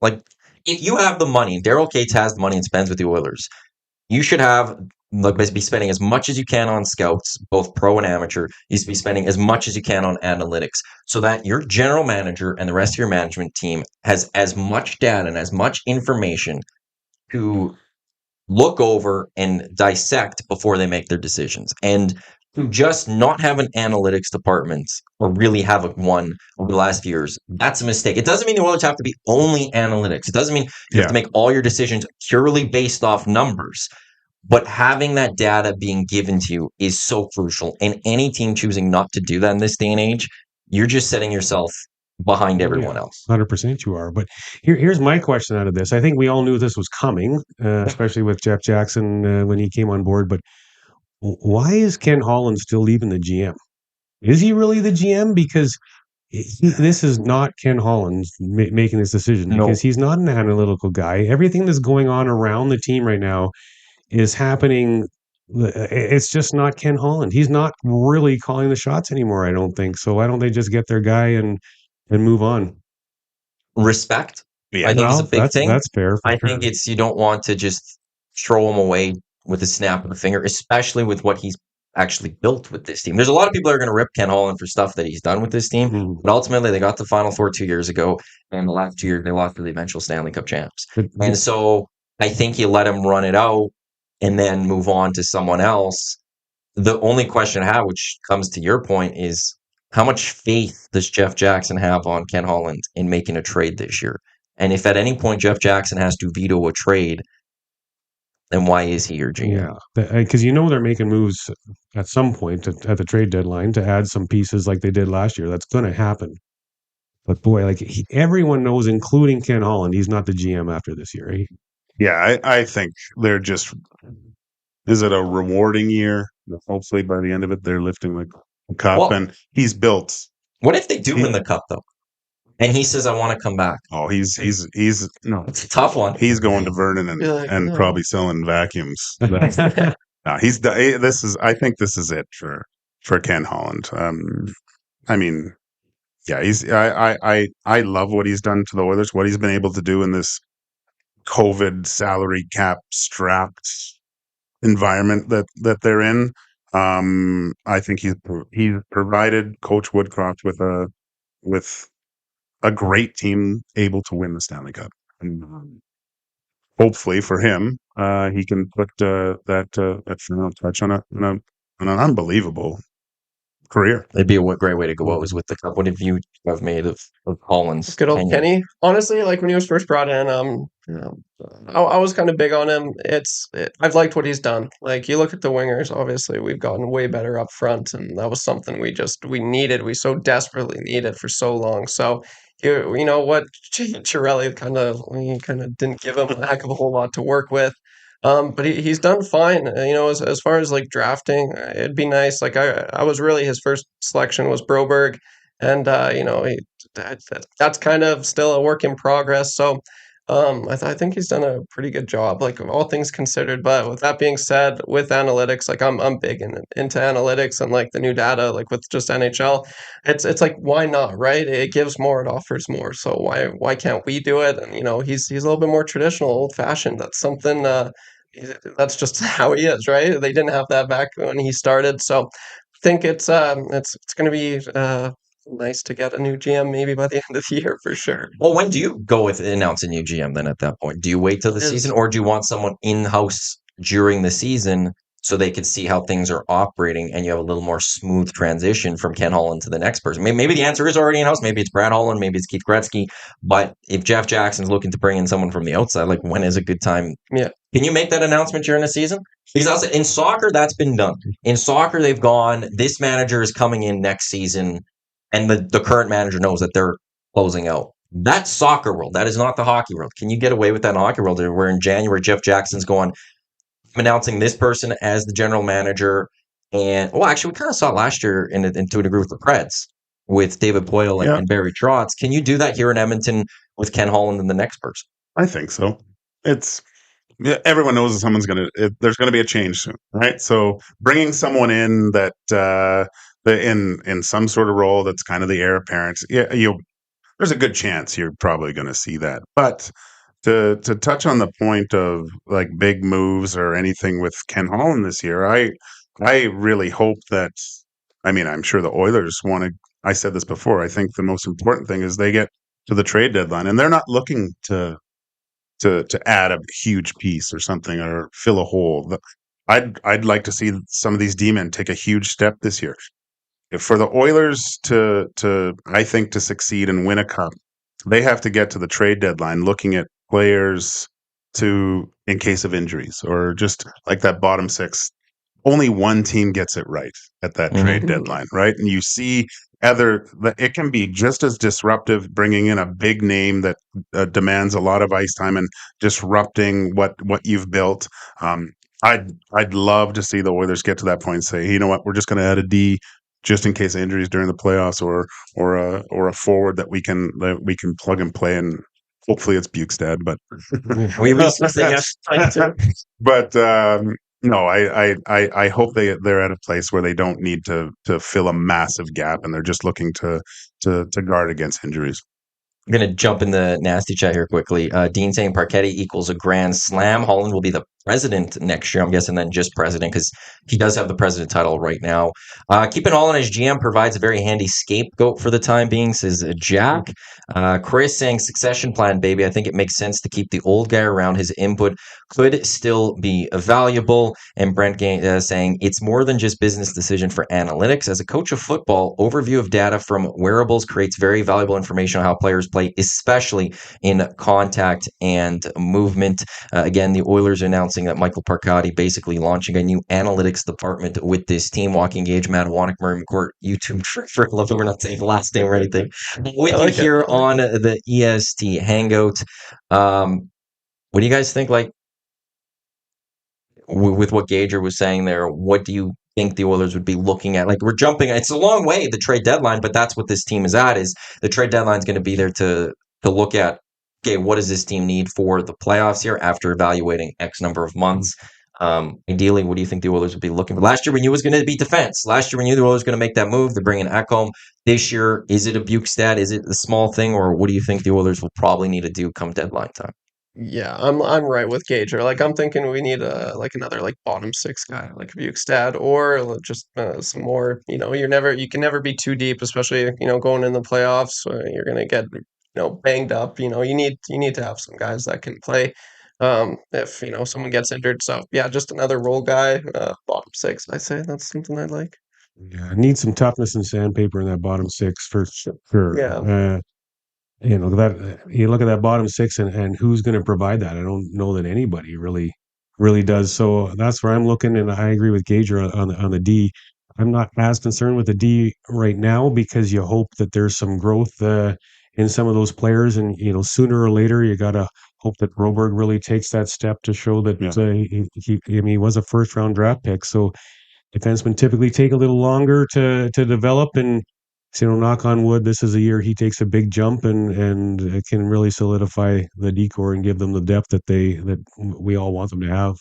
like, if you have the money, Daryl Cates has the money and spends with the Oilers, you should have, like, be spending as much as you can on scouts, both pro and amateur. You should be spending as much as you can on analytics so that your general manager and the rest of your management team has as much data and as much information to look over and dissect before they make their decisions. And to just not have an analytics department or really have one over the last few years, that's a mistake. It doesn't mean the Oilers have to be only analytics. It doesn't mean you have to make all your decisions purely based off numbers. But having that data being given to you is so crucial. And any team choosing not to do that in this day and age, you're just setting yourself behind everyone else. 100% you are. But here's my question out of this. I think we all knew this was coming, especially with Jeff Jackson when he came on board. But why is Ken Holland still leaving the GM? Is he really the GM? Because this is not Ken Holland making this decision, because he's not an analytical guy. Everything that's going on around the team right now is happening. It's just not Ken Holland. He's not really calling the shots anymore, I don't think. So why don't they just get their guy and move on? Respect. Yeah, I think it's a big thing. That's fair. I think it's, you don't want to just throw him away with a snap of the finger, especially with what he's actually built with this team. There's a lot of people that are going to rip Ken Holland for stuff that he's done with this team, but ultimately they got the Final Four 2 years ago, and the last 2 years they lost to the eventual Stanley Cup champs. And so I think you let him run it out and then move on to someone else. The only question I have, which comes to your point, is how much faith does Jeff Jackson have on Ken Holland in making a trade this year? And if at any point Jeff Jackson has to veto a trade, then why is he your GM? Yeah, because they're making moves at some point at the trade deadline to add some pieces like they did last year. That's going to happen. But boy, everyone knows, including Ken Holland, he's not the GM after this year. Right? Yeah, I think they're just. Is it a rewarding year? Hopefully, by the end of it, they're lifting the cup, and he's built. What if they do win the cup though? And he says, "I want to come back." Oh, he's no. It's a tough one. He's going to Vernon and probably selling vacuums. He's this is. I think this is it for Ken Holland. I mean, yeah, I love what he's done to the Oilers. What he's been able to do in this COVID salary cap strapped environment that they're in. I think he's provided Coach Woodcroft with a great team able to win the Stanley Cup. And hopefully for him, he can put that final touch on an unbelievable career. It'd be a great way to go out was with the cup. What have you made of Holland's? Good old Kenny. Honestly, when he was first brought in, I was kind of big on him. I've liked what he's done. You look at the wingers, obviously we've gotten way better up front, and that was something we needed. We so desperately needed for so long. So you know what, Chiarelli kind of didn't give him a heck of a whole lot to work with. But he's done fine. As far as drafting, it'd be nice. I was really, his first selection was Broberg, and that's kind of still a work in progress. So I think he's done a pretty good job, all things considered. But with that being said, with analytics, I'm big into analytics and the new data, with just NHL. It's why not, right? It gives more, it offers more. So why can't we do it? And he's a little bit more traditional, old fashioned. That's something. That's just how he is, right? They didn't have that back when he started, so I think it's going to be nice to get a new GM maybe by the end of the year for sure. Well, when do you go with announce a new GM then at that point? Do you wait till the season, or do you want someone in-house during the season so they can see how things are operating and you have a little more smooth transition from Ken Holland to the next person? Maybe the answer is already in-house. Maybe it's Brad Holland. Maybe it's Keith Gretzky. But if Jeff Jackson's looking to bring in someone from the outside, when is a good time? Yeah. Can you make that announcement during the season? Because also in soccer, that's been done. In soccer, they've gone, this manager is coming in next season, and the current manager knows that they're closing out. That's soccer world. That is not the hockey world. Can you get away with that in hockey world? Where in January, Jeff Jackson's going, I'm announcing this person as the general manager. And, well, actually, we kind of saw it last year to a degree with the Preds with David Poyle and Barry Trotz. Can you do that here in Edmonton with Ken Holland and the next person? I think so. Everyone knows that there's going to be a change soon, right? So bringing someone in that in some sort of role that's kind of the heir apparent, there's a good chance you're probably going to see that. But to touch on the point of like big moves or anything with Ken Holland this year, I really hope that. I mean, I'm sure the Oilers want to. I said this before. I think the most important thing is they get to the trade deadline, and they're not looking to add a huge piece or something or fill a hole. I'd like to see some of these D-men take a huge step this year. For the Oilers to I think to succeed and win a cup, they have to get to the trade deadline looking at players in case of injuries or just like that bottom six. Only one team gets it right at that trade deadline, right? And you see it can be just as disruptive bringing in a big name that demands a lot of ice time and disrupting what you've built. I'd love to see the Oilers get to that point and say, hey, you know what, we're just going to add a D just in case of injuries during the playoffs or a forward that we can plug and play, and hopefully it's Bukestad, but no, I hope they're at a place where they don't need to fill a massive gap and they're just looking to guard against injuries. I'm going to jump in the nasty chat here quickly. Dean saying Parketti equals a grand slam. Holland will be the president next year, I'm guessing, then just president, because he does have the president title right now. Keeping Holland as GM provides a very handy scapegoat for the time being, says Jack. Chris saying succession plan, baby. I think it makes sense to keep the old guy around. His input could still be valuable. And Brent saying it's more than just business decision for analytics. As a coach of football, overview of data from wearables creates very valuable information on how players play, especially in contact and movement. Again, the Oilers are announcing that Michael Parketti basically launching a new analytics department with this team. Joaquin, Gage, Murray, McCourt, YouTube for love it. We're not saying the last name or anything. With you here on the EST Hangout. What do you guys think? Like with what Gager was saying there, what do you think the Oilers would be looking at? Like, we're jumping. It's a long way, the trade deadline, but that's what this team is at. Is the trade deadline is going to be there to look at. Okay, what does this team need for the playoffs here after evaluating X number of months? Ideally, what do you think the Oilers would be looking for? Last year, we knew it was going to be defense. Last year, we knew the Oilers were going to make that move. They're bringing Ekholm. This year, is it a Bukestad? Is it a small thing? Or what do you think the Oilers will probably need to do come deadline time? Yeah, I'm right with Gager. Like, I'm thinking we need another bottom six guy like Bukestad, or just some more. You can never be too deep, especially going in the playoffs. You're gonna get banged up. You need to have some guys that can play. If someone gets injured, so yeah, just another role guy, bottom six. I say that's something I'd like. Yeah, need some toughness and sandpaper in that bottom six for sure. Yeah. You look at that bottom six and who's going to provide that. I don't know that anybody really does. So that's where I'm looking, and I agree with Gager on the D. I'm not as concerned with the D right now because you hope that there's some growth in some of those players, and sooner or later you got to hope that Broberg really takes that step to show that he was a first round draft pick. So defensemen typically take a little longer to develop, and knock on wood, this is a year he takes a big jump and it can really solidify the decor and give them the depth that we all want them to have.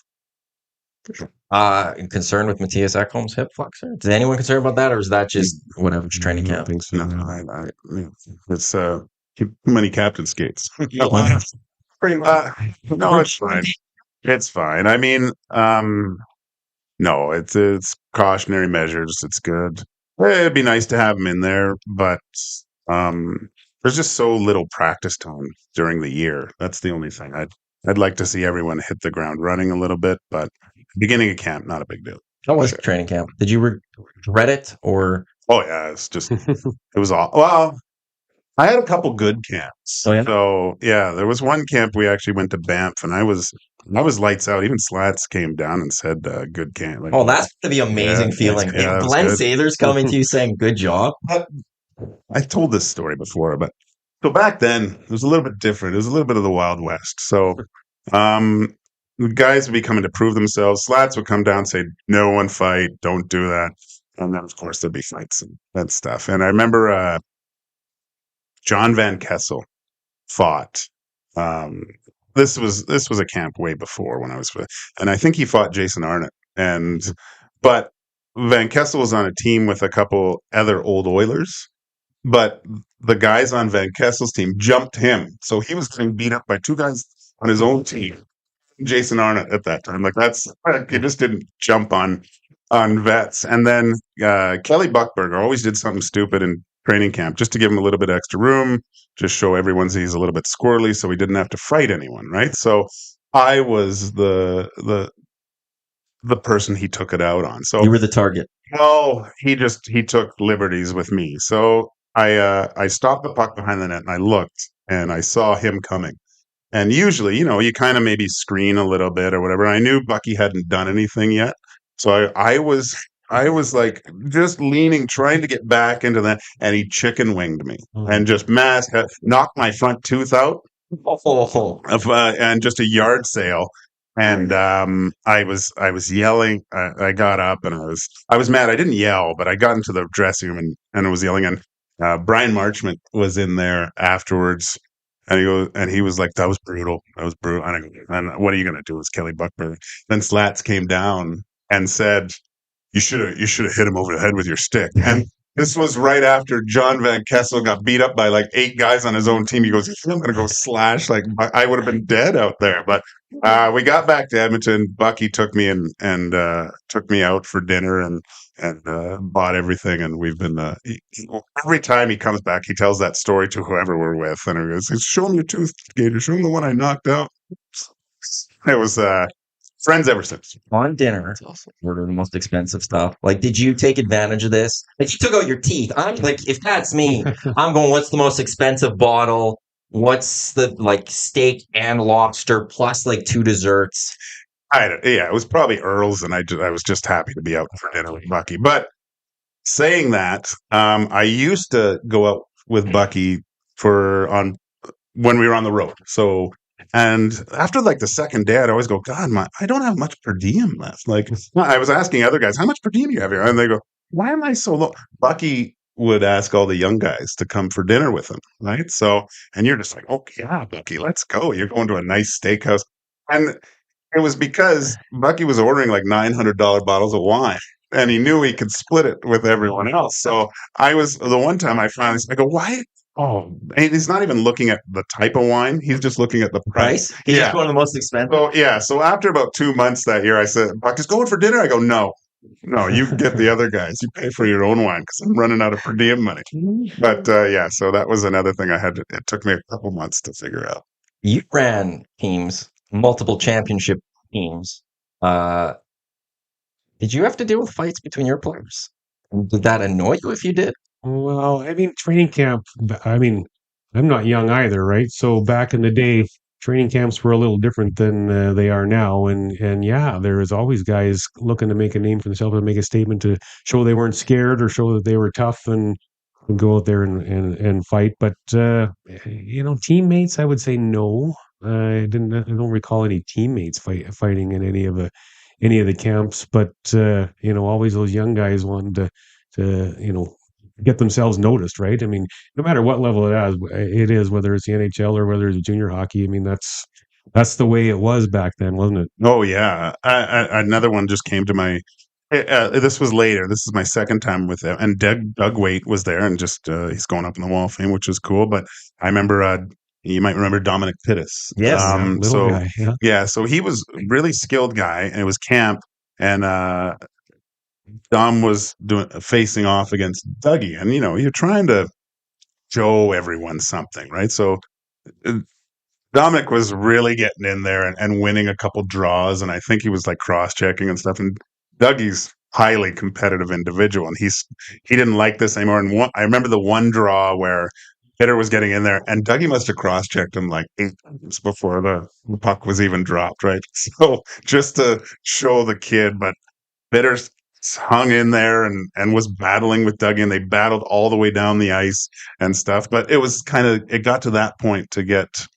Concerned with Matthias Ekholm's hip flexor? Is anyone concerned about that, or is that just whatever training camp? So. No, it's too many captain skates. Pretty much. No, it's fine. It's fine. I mean, no, it's cautionary measures. It's good. It'd be nice to have him in there, but there's just so little practice time during the year. That's the only thing. I'd like to see everyone hit the ground running a little bit, but beginning of camp, not a big deal. How was training camp? Did you regret it, or? Oh yeah, it's just it was all well. I had a couple good camps. Oh, yeah? So yeah, there was one camp we actually went to Banff, and I was lights out. Even Slats came down and said, "Good camp." That's going to be amazing feeling. If Glenn Sather's coming to you saying, "Good job," I told this story before, but so back then it was a little bit different. It was a little bit of the Wild West. So the guys would be coming to prove themselves. Slats would come down and say, "No one fight, don't do that." And then, of course, there'd be fights and stuff. And I remember John Van Kessel fought. Um, this was a camp way before when I was with, and I think he fought Jason Arnott. But Van Kessel was on a team with a couple other old Oilers, but the guys on Van Kessel's team jumped him, so he was getting beat up by two guys on his own team. Jason Arnott at that time, he just didn't jump on vets. And then Kelly Buchberger always did something stupid in training camp just to give him a little bit extra room, just show everyone he's a little bit squirrely, so he didn't have to fight anyone, right? So I was the person he took it out on. So you were the target. No, he took liberties with me. So I stopped the puck behind the net and I looked and I saw him coming. And usually, you kind of maybe screen a little bit or whatever. I knew Bucky hadn't done anything yet. So I was like just leaning, trying to get back into that, and he chicken winged me and just knocked my front tooth out and just a yard sale. And I was yelling. I got up and I was mad. I didn't yell, but I got into the dressing room and I was yelling. And Brian Marchment was in there afterwards. And he was like, "That was brutal. That was brutal." And what are you going to do? It's Kelly Buchberger. Then Slats came down and said, "You should have hit him over the head with your stick." And this was right after John Van Kessel got beat up by like 8 guys on his own team. He goes, "I'm going to go slash." Like I would have been dead out there. But we got back to Edmonton. Bucky took me and took me out for dinner and bought everything. And we've been every time he comes back, he tells that story to whoever we're with, and he goes, "Show him your tooth, Gator. Show him the one I knocked out." It was friends ever since. On dinner, order the most expensive stuff. Like, did you take advantage of this? Like, you took out your teeth. I'm like, if that's me, I'm going, what's the most expensive bottle? What's the steak and lobster plus 2 desserts? It was probably Earl's, and I was just happy to be out for dinner with Bucky. But saying that, I used to go out with Bucky when we were on the road. So, and after the second day, I'd always go, "God, I don't have much per diem left." I was asking other guys, "How much per diem do you have here?" And they go, "Why am I so low?" Bucky would ask all the young guys to come for dinner with him, right? So, and you're just like, "Okay, yeah, Bucky, let's go." You're going to a nice steakhouse. And it was because Bucky was ordering $900 bottles of wine, and he knew he could split it with everyone else. So the one time I go, "Why?" Oh, and he's not even looking at the type of wine. He's just looking at the price. He's just going to the most expensive. So, yeah. So after about 2 months that year, I said, "Bucky's going for dinner." I go, No, you get the other guys. You pay for your own wine because I'm running out of per diem money. But so that was another thing it took me a couple months to figure out. You ran teams, multiple championship teams. Did you have to deal with fights between your players? Did that annoy you if you did? Well, training camp, I'm not young either, right? So back in the day, training camps were a little different than they are now. And yeah, there was always guys looking to make a name for themselves and make a statement to show they weren't scared or show that they were tough and go out there and fight. But, teammates, I would say no. I don't recall any teammates fighting in any of the camps, but, always those young guys wanted to get themselves noticed, right? No matter what level it is, whether it's the NHL or whether it's junior hockey. That's the way it was back then, wasn't it? Oh yeah, another one just came to my. This was later. This is my second time with them, and Doug Waite was there, and just he's going up in the Wall of Fame, which is cool. But I remember. You might remember Dominic Pittis. Yes, little guy. Yeah, so he was a really skilled guy, and it was camp, and Dom was facing off against Dougie, and you're trying to show everyone something, right? So Dominic was really getting in there and winning a couple draws, and I think he was cross-checking and stuff. And Dougie's highly competitive individual, and he didn't like this anymore. And I remember the one draw where Bitter was getting in there, and Dougie must have cross-checked him 8 times before the puck was even dropped, right? So just to show the kid, but Bitter's hung in there and was battling with Duggan. They battled all the way down the ice and stuff. But it got to that point to get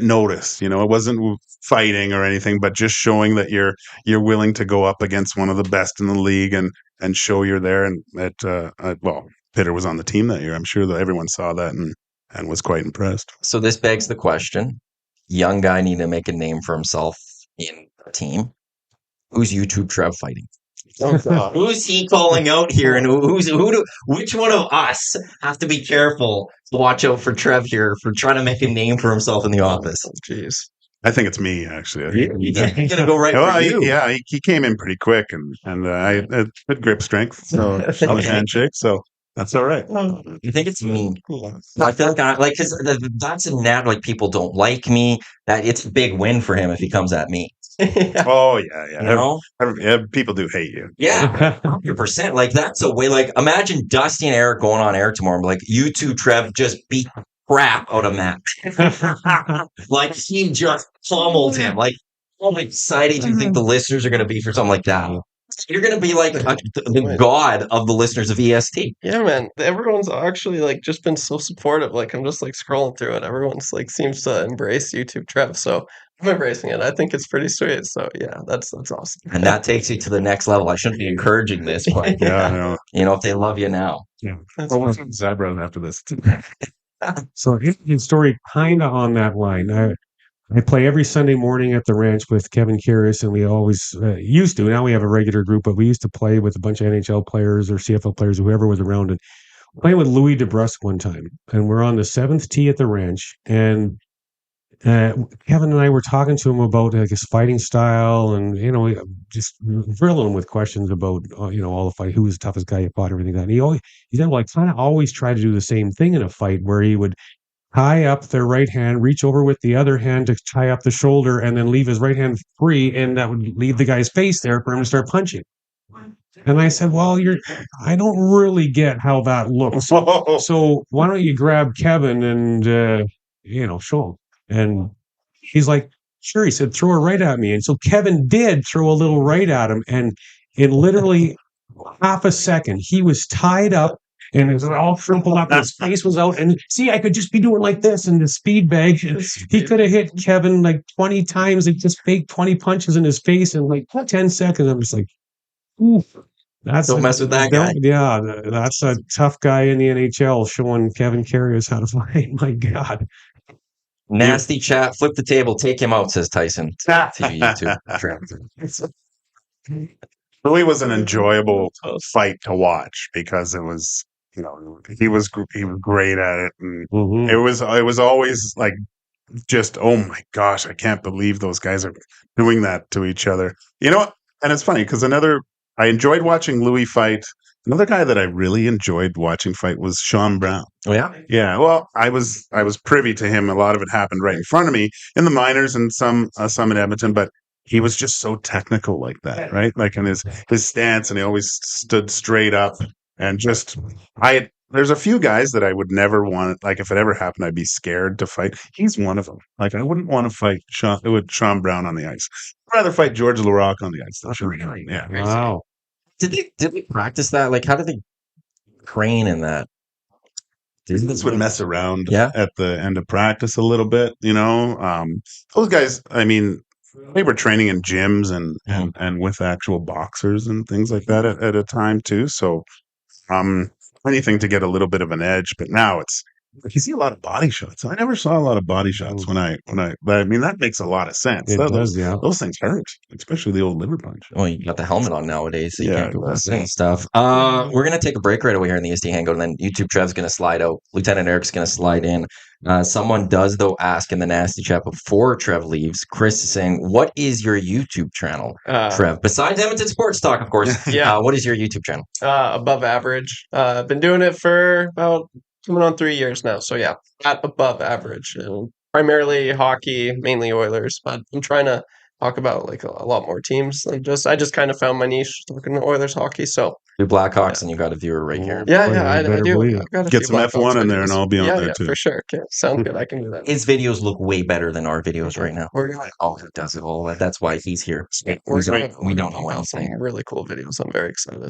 noticed. You know, it wasn't fighting or anything, but just showing that you're willing to go up against one of the best in the league and show you're there. And well, Pitter was on the team that year. I'm sure that everyone saw that and was quite impressed. So this begs the question: young guy need to make a name for himself in a team. Who's YouTube Trev fighting? Oh, God. Who's he calling out here, and which one of us have to be careful to watch out for Trev here for trying to make a name for himself in the office? Jeez. I think it's me, actually. He's gonna go right for you. Yeah, he came in pretty quick, and I had good grip strength, so on the handshake, so that's all right. You think it's me? I feel like because that's a nat. Like people don't like me. That it's a big win for him if he comes at me. Oh yeah. You know? People do hate you. Yeah, 100%. Like that's a way. Like imagine Dusty and Eric going on air tomorrow. And be like you two, Trev, just beat crap out of Matt. Like he just pummeled him. Like how excited do you think the listeners are going to be for something like that? You're going to be like the god of the listeners of EST. Yeah, man. Everyone's actually like just been so supportive. Like I'm just like scrolling through it. Everyone's like seems to embrace YouTube Trev. So I'm embracing it. I think it's pretty sweet. So yeah, that's awesome. And that takes you to the next level. I shouldn't be encouraging this, but Yeah, I know. you know, if they love you now. Yeah. Well, what's Zabra after this? So his story kind of on that line. I play every Sunday morning at the ranch with Kevin Karras, and we always used to. Now we have a regular group, but we used to play with a bunch of NHL players or CFL players, whoever was around. And playing with Louis DeBrusque one time, and we're on the 7th tee at the ranch, and Kevin and I were talking to him about his fighting style, and just drilling him with questions about all the fight, who was the toughest guy you fought, everything like that. And he said, well, I kind of always try to do the same thing in a fight, where he would tie up their right hand, reach over with the other hand to tie up the shoulder, and then leave his right hand free, and that would leave the guy's face there for him to start punching. And I said, well, I don't really get how that looks. So why don't you grab Kevin and show him? And he's like, sure. He said, throw her right at me. And so Kevin did throw a little right at him, and in literally half a second, he was tied up. And it was all shriveled up, and his face was out. And see, I could just be doing like this in the speed bag. He could have hit Kevin like 20 times. He just faked 20 punches in his face in like 10 seconds. I'm just like, oof. Don't mess with that guy. Yeah, that's a tough guy in the NHL showing Kevin Karras how to fight. My God. Nasty chat. Flip the table. Take him out, says Tyson. To YouTube. Louis was an enjoyable fight to watch because it was, he was great at it, and it was always like just, oh my gosh, I can't believe those guys are doing that to each other. And it's funny because I enjoyed watching Louis fight. Another guy that I really enjoyed watching fight was Sean Brown. Oh yeah, yeah. Well, I was privy to him. A lot of it happened right in front of me in the minors and some in Edmonton, but he was just so technical like that, right? Like in his stance, and he always stood straight up. And there's a few guys that I would never want. Like if it ever happened, I'd be scared to fight. He's one of them. Like I wouldn't want to fight Sean Brown on the ice. I'd rather fight George Laraque on the ice. Really? Yeah. Wow. Did they practice that? Like how did they train in that? This would mess around Yeah. at the end of practice a little bit, Those guys, I mean, they were training in gyms and with actual boxers and things like that at a time too. So, anything to get a little bit of an edge. But now you see a lot of body shots. I never saw a lot of body shots when I mean, that makes a lot of sense. It does, yeah. Those things hurt, especially the old liver punch. Well, you got the helmet on nowadays, so you can't do that stuff. We're going to take a break right away here in the EST Hangout, and then YouTube Trev's going to slide out. Lieutenant Eric's going to slide in. Someone does, though, ask in the nasty chat before Trev leaves. Chris is saying, what is your YouTube channel, Trev? Besides Edmonton Sports Talk, of course. Yeah. What is your YouTube channel? Above average. I've been doing it for about coming on 3 years now. So yeah, at above average. Primarily hockey, mainly Oilers, but I'm trying to talk about like a lot more teams than I just kind of found my niche looking at Oilers hockey. So do Blackhawks, and you got a viewer right here. Yeah, I I do. believe. I've got a Get few some F1 in there, and I'll be on there too. for sure. Okay, sounds good. I can do that. His videos look way better than our videos right now. We're gonna, He does it all. That's why he's here. we don't know what I'm some saying. really cool videos. I'm very excited.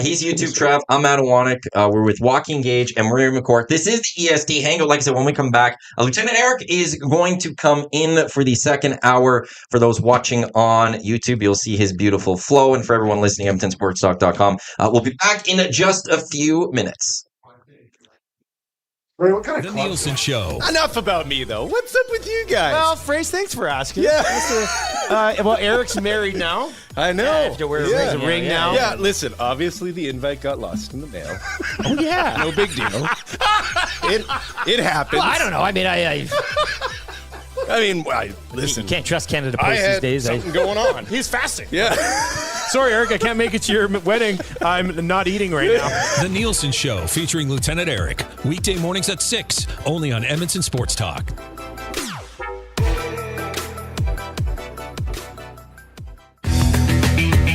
He's YouTube Trev. I'm Adawanek. We're with Joaquin Gage and Maria McCourt. This is the EST Hangout. Like I said, when we come back, Lieutenant Eric is going to come in for the second hour. For those watching on YouTube, you'll see his beautiful flow. And for everyone listening, EdmontonSportsTalk.com. We'll be back in just a few minutes. What kind of The Nielsen Show. Enough about me, though. What's up with you guys? Well, Phrase, thanks for asking. Yeah. Well, Eric's married now. I know. I have to wear a ring now. Yeah, listen, obviously the invite got lost in the mail. Oh, yeah. No big deal. It happens. Well, I don't know. I mean, listen. You can't trust Canada I Post had these days. something going on. He's fasting. Yeah. Sorry, Eric, I can't make it to your wedding. I'm not eating right now. The Nielsen Show featuring Lieutenant Eric. Weekday mornings at 6, only on Edmonton Sports Talk.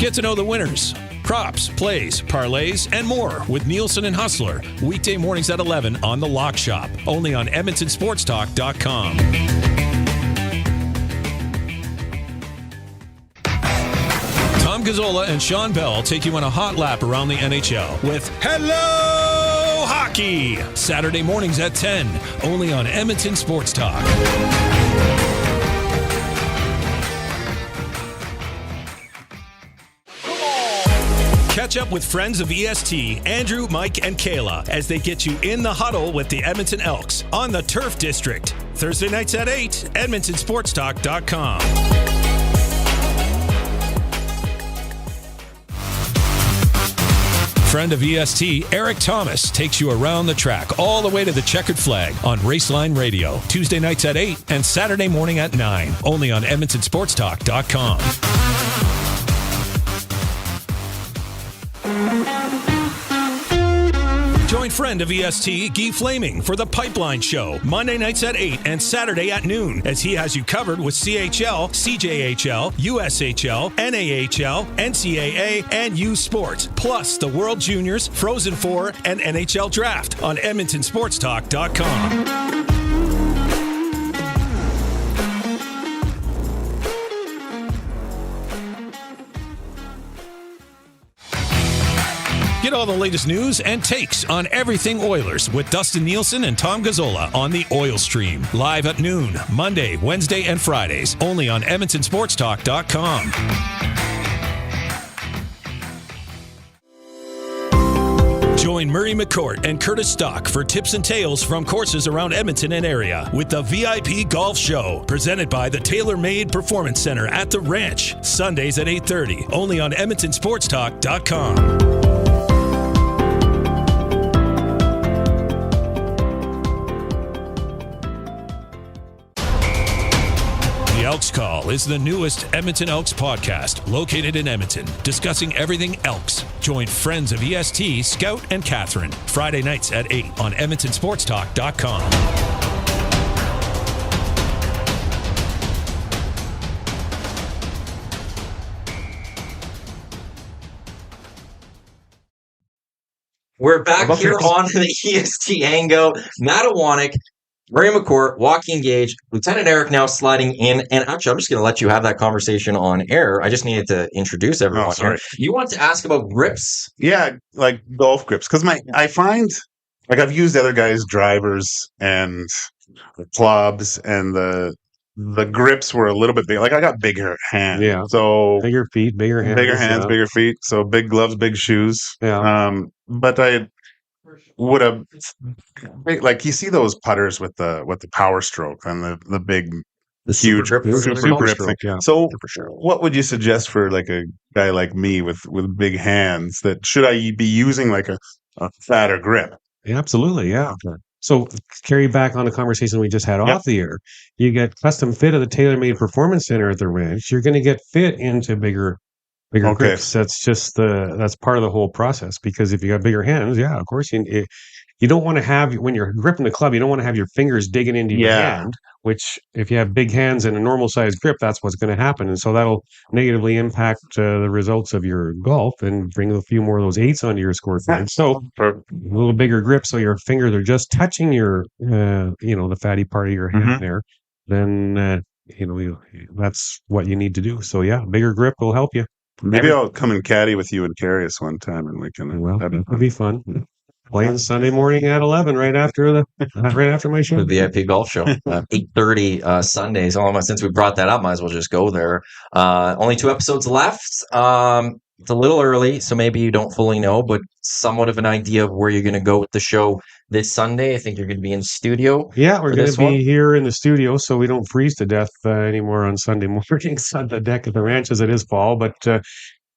Get to know the winners, props, plays, parlays, and more with Nielsen and Hustler. Weekday mornings at 11 on The Lock Shop, only on EdmontonSportsTalk.com. Tom Gazzola and Sean Bell take you on a hot lap around the NHL with Hello Hockey, Saturday mornings at 10, only on Edmonton Sports Talk. Catch up with friends of EST, Andrew, Mike, and Kayla, as they get you in the huddle with the Edmonton Elks on the Turf District. Thursday nights at 8, EdmontonSportsTalk.com. Friend of EST, Eric Thomas, takes you around the track all the way to the checkered flag on Raceline Radio. Tuesday nights at 8 and Saturday morning at 9. Only on EdmontonSportsTalk.com. Join friend of EST, Guy Flaming, for the Pipeline Show, Monday nights at 8 and Saturday at noon, as he has you covered with CHL, CJHL, USHL, NAHL, NCAA, and U Sports, plus the World Juniors, Frozen Four, and NHL Draft on EdmontonSportsTalk.com. Get all the latest news and takes on everything Oilers with Dustin Nielsen and Tom Gazzola on the Oil Stream. Live at noon, Monday, Wednesday, and Fridays. Only on EdmontonSportsTalk.com. Join Murray McCourt and Curtis Stock for tips and tales from courses around Edmonton and area with the VIP Golf Show, presented by the Tailor Made Performance Center at the Ranch. Sundays at 8:30. Only on EdmontonSportsTalk.com. The Elks Call is the newest Edmonton Elks podcast, located in Edmonton, discussing everything Elks. Join friends of EST, Scout and Catherine, Friday nights at 8 on EdmontonSportsTalk.com. We're back here on the EST Hangout. Adawanek, Maria McCourt, Joaquin Gage, Lieutenant Eric now sliding in. And actually, I'm just going to let you have that conversation on air. I just needed to introduce everyone here. You want to ask about grips? Yeah, like golf grips. Because I find, like, I've used other guys' drivers and the clubs, and the grips were a little bit big. Like, I got bigger hands. Yeah. So bigger feet, bigger hands. Bigger hands, bigger feet. So big gloves, big shoes. Yeah. But I would have, like, you see those putters with the power stroke and the big, huge super grip thing. Yeah. So what would you suggest for like a guy like me with big hands? That should I be using like a fatter grip? Yeah, absolutely. Yeah. So carry back on the conversation we just had off the air. You get custom fit at the Tailor Made Performance Center at the Ranch. You're going to get fit into bigger grips. That's just that's part of the whole process, because if you got bigger hands, of course you don't want to have, when you're gripping the club, you don't want to have your fingers digging into your hand, which if you have big hands and a normal size grip, that's what's going to happen. And so that'll negatively impact the results of your golf and bring a few more of those 8s onto your scorecard. So a little bigger grip, so your fingers are just touching your, the fatty part of your hand there, then, that's what you need to do. So yeah, bigger grip will help you. Maybe I'll come and caddy with you and Carius one time, and we can. Well, that would be fun. Playing Sunday morning at 11, right after my show. The VIP golf show, 8:30 Sundays. Since we brought that up, might as well just go there. Only 2 episodes left. It's a little early, so maybe you don't fully know, but somewhat of an idea of where you're going to go with the show this Sunday. I think you're going to be in studio. Yeah, we're going to be here in the studio, so we don't freeze to death anymore on Sunday mornings on the deck of the ranch as it is fall. But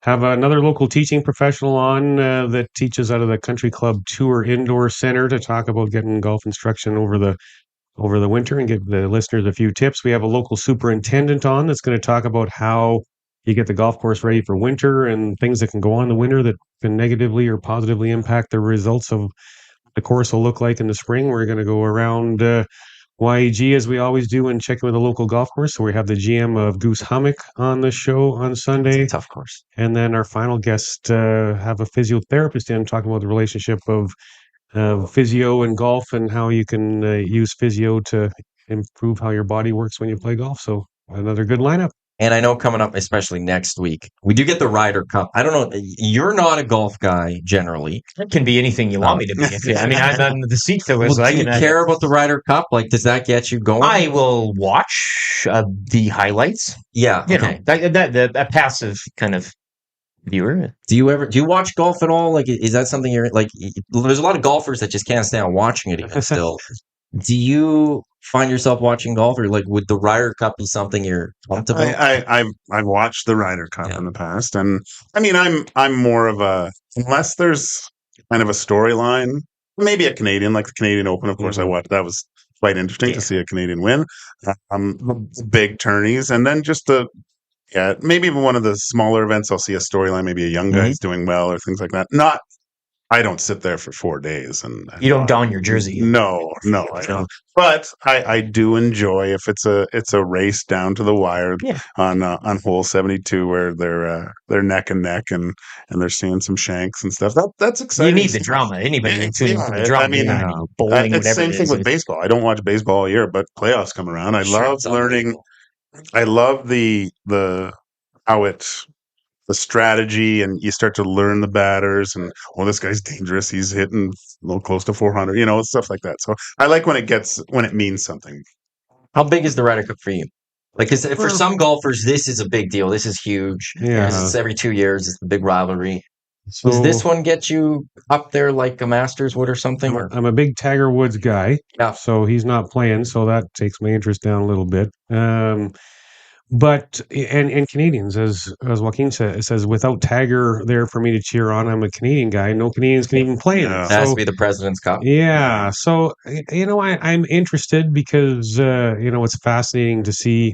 have another local teaching professional on that teaches out of the Country Club Tour Indoor Center to talk about getting golf instruction over the winter and give the listeners a few tips. We have a local superintendent on that's going to talk about how you get the golf course ready for winter and things that can go on in the winter that can negatively or positively impact the results of the course will look like in the spring. We're going to go around YEG as we always do and check in with a local golf course. So we have the GM of Goose Hummock on the show on Sunday. It's a tough course. And then our final guest have a physiotherapist in talking about the relationship of physio and golf and how you can use physio to improve how your body works when you play golf. So another good lineup. And I know coming up, especially next week, we do get the Ryder Cup. I don't know. You're not a golf guy generally. It can be anything you want me to be. I mean, I'm the seat filler. Well, do you care about the Ryder Cup? Like, does that get you going? I will watch the highlights. Yeah. Okay. A passive kind of viewer. Do you watch golf at all? Like, is that something you're like? There's a lot of golfers that just can't stand watching it even still. Do you find yourself watching golf, or like would the Ryder Cup be something you're comfortable? I've watched the Ryder Cup in the past, and I mean I'm more of a, unless there's kind of a storyline, maybe a Canadian, like the Canadian Open. Of course, I watched. That was quite interesting to see a Canadian win. Big tourneys, and then just maybe even one of the smaller events. I'll see a storyline, maybe a young guy's doing well or things like that. I don't sit there for 4 days and you don't don your jersey. No, I don't. But I do enjoy if it's a race down to the wire on hole 72 where they're neck and neck and they're seeing some shanks and stuff. That's exciting. You need the drama. Anybody tuning for the drama. I mean, bowling, it's the same thing with baseball. I don't watch baseball all year, but playoffs come around. I love learning. I love the how the strategy, and you start to learn the batters and, this guy's dangerous. He's hitting a little close to 400, stuff like that. So I like when it means something. How big is the Ryder Cup for you? Like, cause for some golfers, this is a big deal. This is huge. Yeah. It's every 2 years. It's the big rivalry. So, does this one get you up there like a Masters would or something? I'm a big Tiger Woods guy. Yeah. So he's not playing. So that takes my interest down a little bit. But Canadians, as Joaquin says, without Tiger there for me to cheer on, I'm a Canadian guy. No Canadians can even play in it. It has to be the President's Cup. Yeah. So, I'm interested because, it's fascinating to see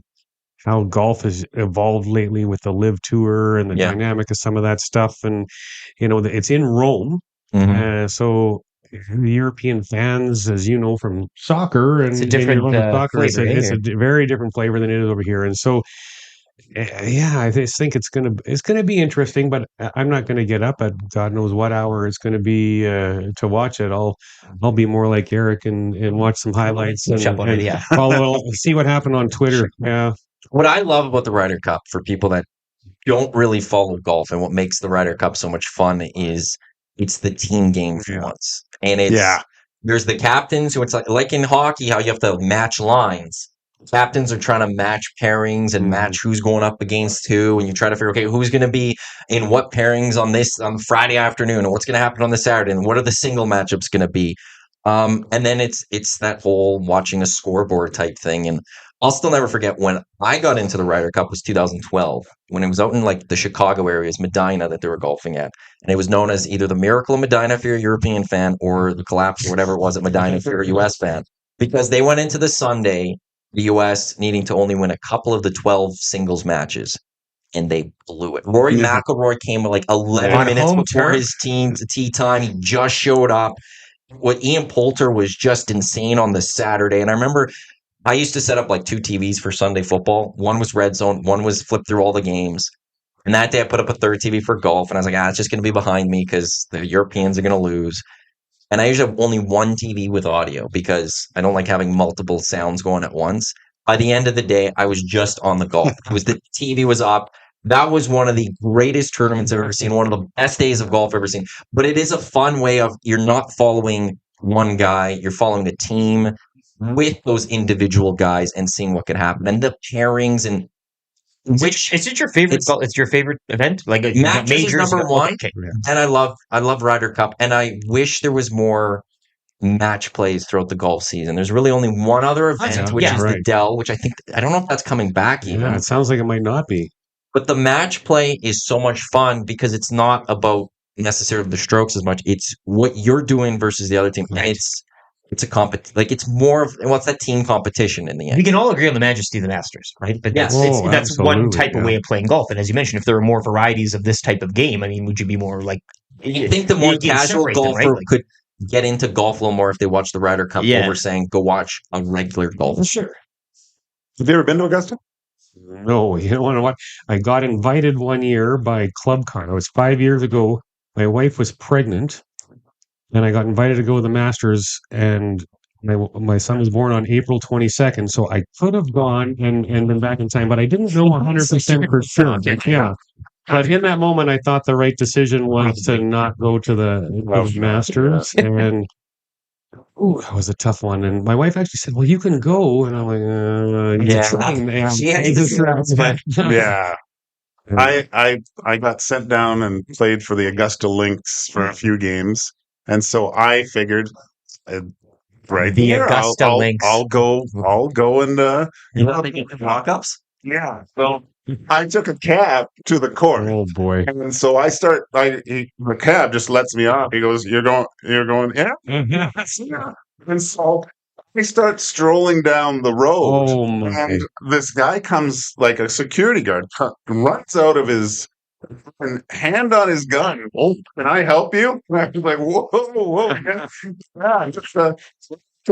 how golf has evolved lately with the Live Tour and the dynamic of some of that stuff. And, it's in Rome. Mm-hmm. So the European fans, as you know from soccer, and it's a different soccer, flavor. It's a very different flavor than it is over here. And so, I just think it's gonna be interesting. But I'm not gonna get up at God knows what hour it's gonna be to watch it. I'll be more like Eric and watch some highlights and follow. See what happened on Twitter. Yeah. What I love about the Ryder Cup for people that don't really follow golf, and what makes the Ryder Cup so much fun is it's the team game for once. And there's the captains who it's like in hockey, how you have to match lines. Captains are trying to match pairings and match who's going up against who, and you try to figure, okay, who's going to be in what pairings on Friday afternoon, and what's going to happen on the Saturday, and what are the single matchups going to be? And then it's that whole watching a scoreboard type thing. And I'll still never forget when I got into the Ryder Cup was 2012, when it was out in like the Chicago areas, Medina, that they were golfing at. And it was known as either the Miracle of Medina if you're a European fan, or the collapse or whatever it was at Medina if you're a US fan. Because they went into the Sunday, the US needing to only win a couple of the 12 singles matches. And they blew it. Rory McIlroy came like 11 minutes before his team to tee time. He just showed up. what Ian Poulter was just insane on the Saturday. And I remember I used to set up like 2 TVs for Sunday football. One was Red Zone, one was flip through all the games. And that day I put up a third TV for golf, and I was like, it's just going to be behind me because the Europeans are going to lose. And I usually have only one TV with audio because I don't like having multiple sounds going at once. By the end of the day, I was just on the golf. The TV was up. That was one of the greatest tournaments I've ever seen, one of the best days of golf I've ever seen. But it is a fun way of, you're not following one guy, you're following a team with those individual guys and seeing what could happen. And the pairings and is it your favorite? It's your favorite event, like Matches is number one. Okay. And I love Ryder Cup, and I wish there was more match plays throughout the golf season. There's really only one other event, which is the Dell, which I don't know if that's coming back even. Yeah, it sounds like it might not be. But the match play is so much fun because it's not about necessarily the strokes as much. It's what you're doing versus the other team. And it's a it's more of, it's that team competition in the end. We can all agree on the majesty of the Masters, right? But that's one type of way of playing golf. And as you mentioned, if there are more varieties of this type of game, I mean, would you be more like... You think the more casual golfer could get into golf a little more if they watch the Ryder Cup over saying, go watch a regular golf? Sure. Have you ever been to Augusta? No, you don't want to watch. I got invited one year by Club Card. It was 5 years ago. My wife was pregnant, and I got invited to go to the Masters, and my son was born on April 22nd, so I could have gone and been back in time, but I didn't know 100% for sure. Yeah. But in that moment, I thought the right decision was to not go to the Masters, and that was a tough one. And my wife actually said, well, you can go. And I'm like, I got sent down and played for the Augusta Lynx for a few games. And so I figured, right the here, Augusta Lynx. I'll go and you know they get walk-ups? Yeah. Well, I took a cab to the court. Oh boy! And so the cab just lets me off. He goes, "You're going, yeah." Yeah. And so I start strolling down the road, and this guy comes like a security guard, runs out of his hand on his gun. Oh, can I help you? And I was like, whoa, yeah,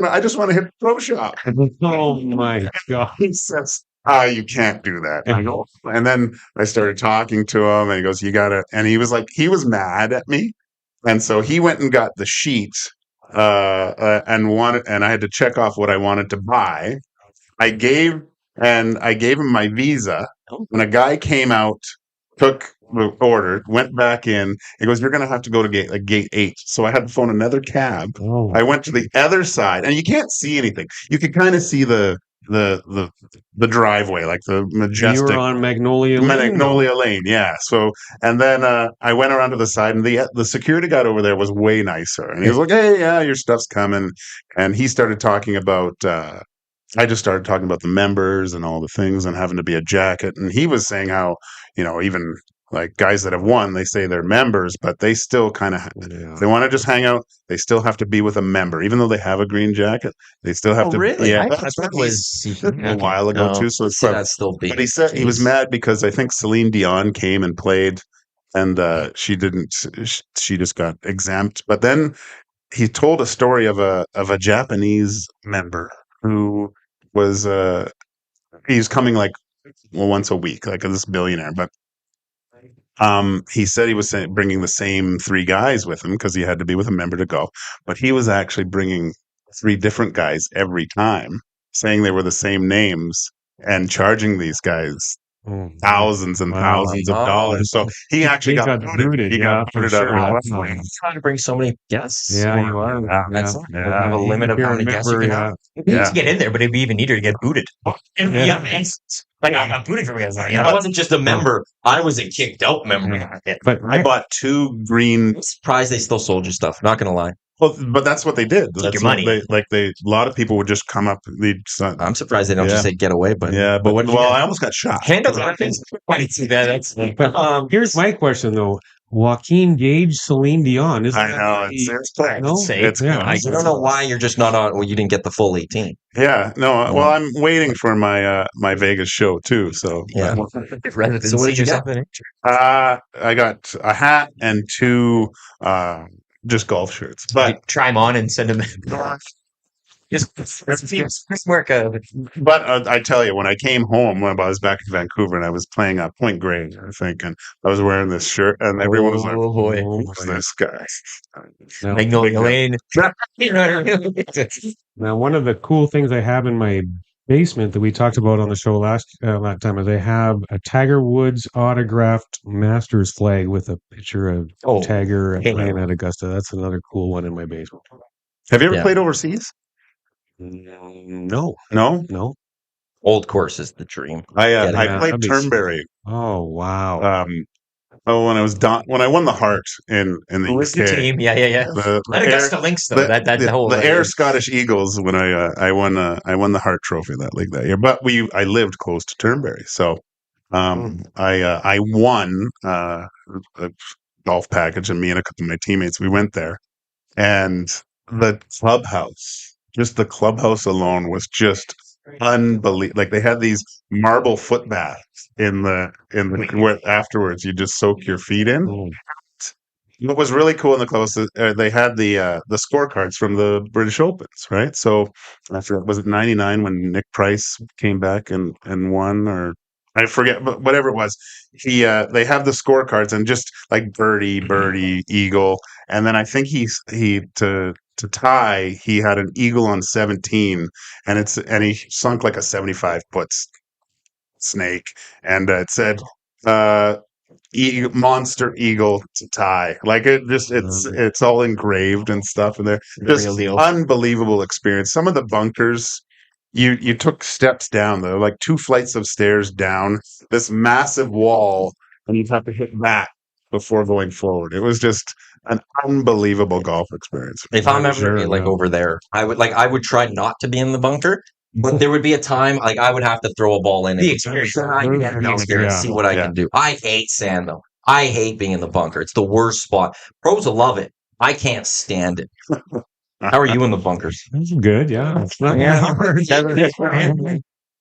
I just want to hit the pro shot. Oh my God! He says, you can't do that. I go, and then I started talking to him, and he goes, you gotta, and he was mad at me. And so he went and got the sheet, and I had to check off what I wanted to buy. I gave him my Visa, and a guy came out, took the order, went back in. He goes, you're going to have to go to gate 8. So I had to phone another cab. Oh. I went to the other side, and you can't see anything. You can kind of see the driveway, like the majestic. You were on Magnolia Lane, yeah. So, and then I went around to the side, and the security guy over there was way nicer, and he was like, "Hey, yeah, your stuff's coming." And he started talking about. I just started talking about the members and all the things, and having to be a jacket. And he was saying how, even like guys that have won, they say they're members, but they still kind of, they want to just hang out. They still have to be with a member, even though they have a green jacket. They still have to. Really? Yeah, that was a while ago too. So it's that's still big. But he said he was mad because I think Celine Dion came and played, and she didn't. She just got exempt. But then he told a story of a Japanese member who was he's coming once a week, like this billionaire, but. He said he was bringing the same 3 guys with him because he had to be with a member to go, but he was actually bringing 3 different guys every time, saying they were the same names and charging these guys thousands and thousands of dollars. So he actually got booted. He got booted out of the trying to bring so many guests. Yeah, you are. Have a limit of how many guests you can have. You need to get in there, but it'd be even neater to get booted. Like I got booted from guys. I wasn't just a member; I was a kicked out member. But I bought 2 green. I'm surprised they still sold you stuff. Not gonna lie. Well, but that's what they did. Take your money. A lot of people would just come up. I'm surprised they don't just say get away. But I almost got shot. Here's my question though. Joaquin, Gage, Celine Dion. I know. It's I don't know why you're just not on. Well, you didn't get the full 18. Yeah. No. Well, I'm waiting for my my Vegas show too. So yeah. So what did you get? I got a hat and 2 just golf shirts. But try them on and send them. Just work out. But I tell you, when I came home, when I was back in Vancouver, and I was playing Point Grey, I think, and I was wearing this shirt, and everyone was like, Oh boy, "Who's this guy?" Magnolia Lane. Now, one of the cool things I have in my basement that we talked about on the show last time is I have a Tiger Woods autographed Masters flag with a picture of Tiger playing at Augusta. That's another cool one in my basement. Have you ever played overseas? No. Old course is the dream. I played Turnberry. Oh wow! When I won the Hart in the Who was UK. the team? Yeah. The Augusta Lynx, though. The Air Scottish Eagles. When I won the Hart Trophy that league that year. But I lived close to Turnberry, so I won a golf package, and me and a couple of my teammates, we went there, and the clubhouse alone was just unbelievable. Like, they had these marble foot baths in the where afterwards you just soak your feet in. What was really cool in the clubhouse, they had the scorecards from the British Opens, right? So I forget, was it '99 when Nick Price came back and won, or I forget, but whatever it was, they have the scorecards, and just like birdie, eagle, and then I think he to tie, he had an eagle on 17, and he sunk like a 75-foot snake, and it said monster eagle to tie. Like, it's all engraved and stuff in there. Just unbelievable experience. Some of the bunkers, you took steps down, though, like 2 flights of stairs down this massive wall, and you'd have to hit back before going forward. It was just an unbelievable golf experience. If I'm ever over there, I would try not to be in the bunker, but there would be a time like I would have to throw a ball in the it. experience. See what I can do. I hate sand, though. I hate being in the bunker. It's the worst spot. Pros will love it. I can't stand it. How are you in the bunkers? Good, yeah.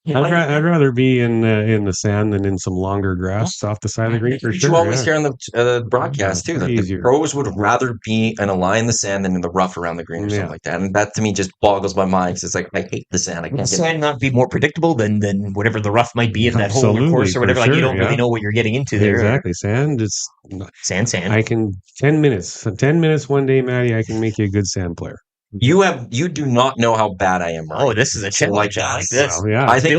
I'd rather be in the sand than in some longer grass off the side of the green, for sure. You always hear on the broadcast too that the pros would rather be in a line in the sand than in the rough around the green or something like that, and that to me just boggles my mind. Because it's like, I hate the sand. I can't. The sand not be more predictable than whatever the rough might be in that hole in the course or whatever. Like, you don't really know what you're getting into there. Exactly, sand. It's sand. I can 10 minutes one day, Maddie. I can make you a good sand player. You do not know how bad I am. Right? Oh, this is a challenge like this. Well, yeah. I think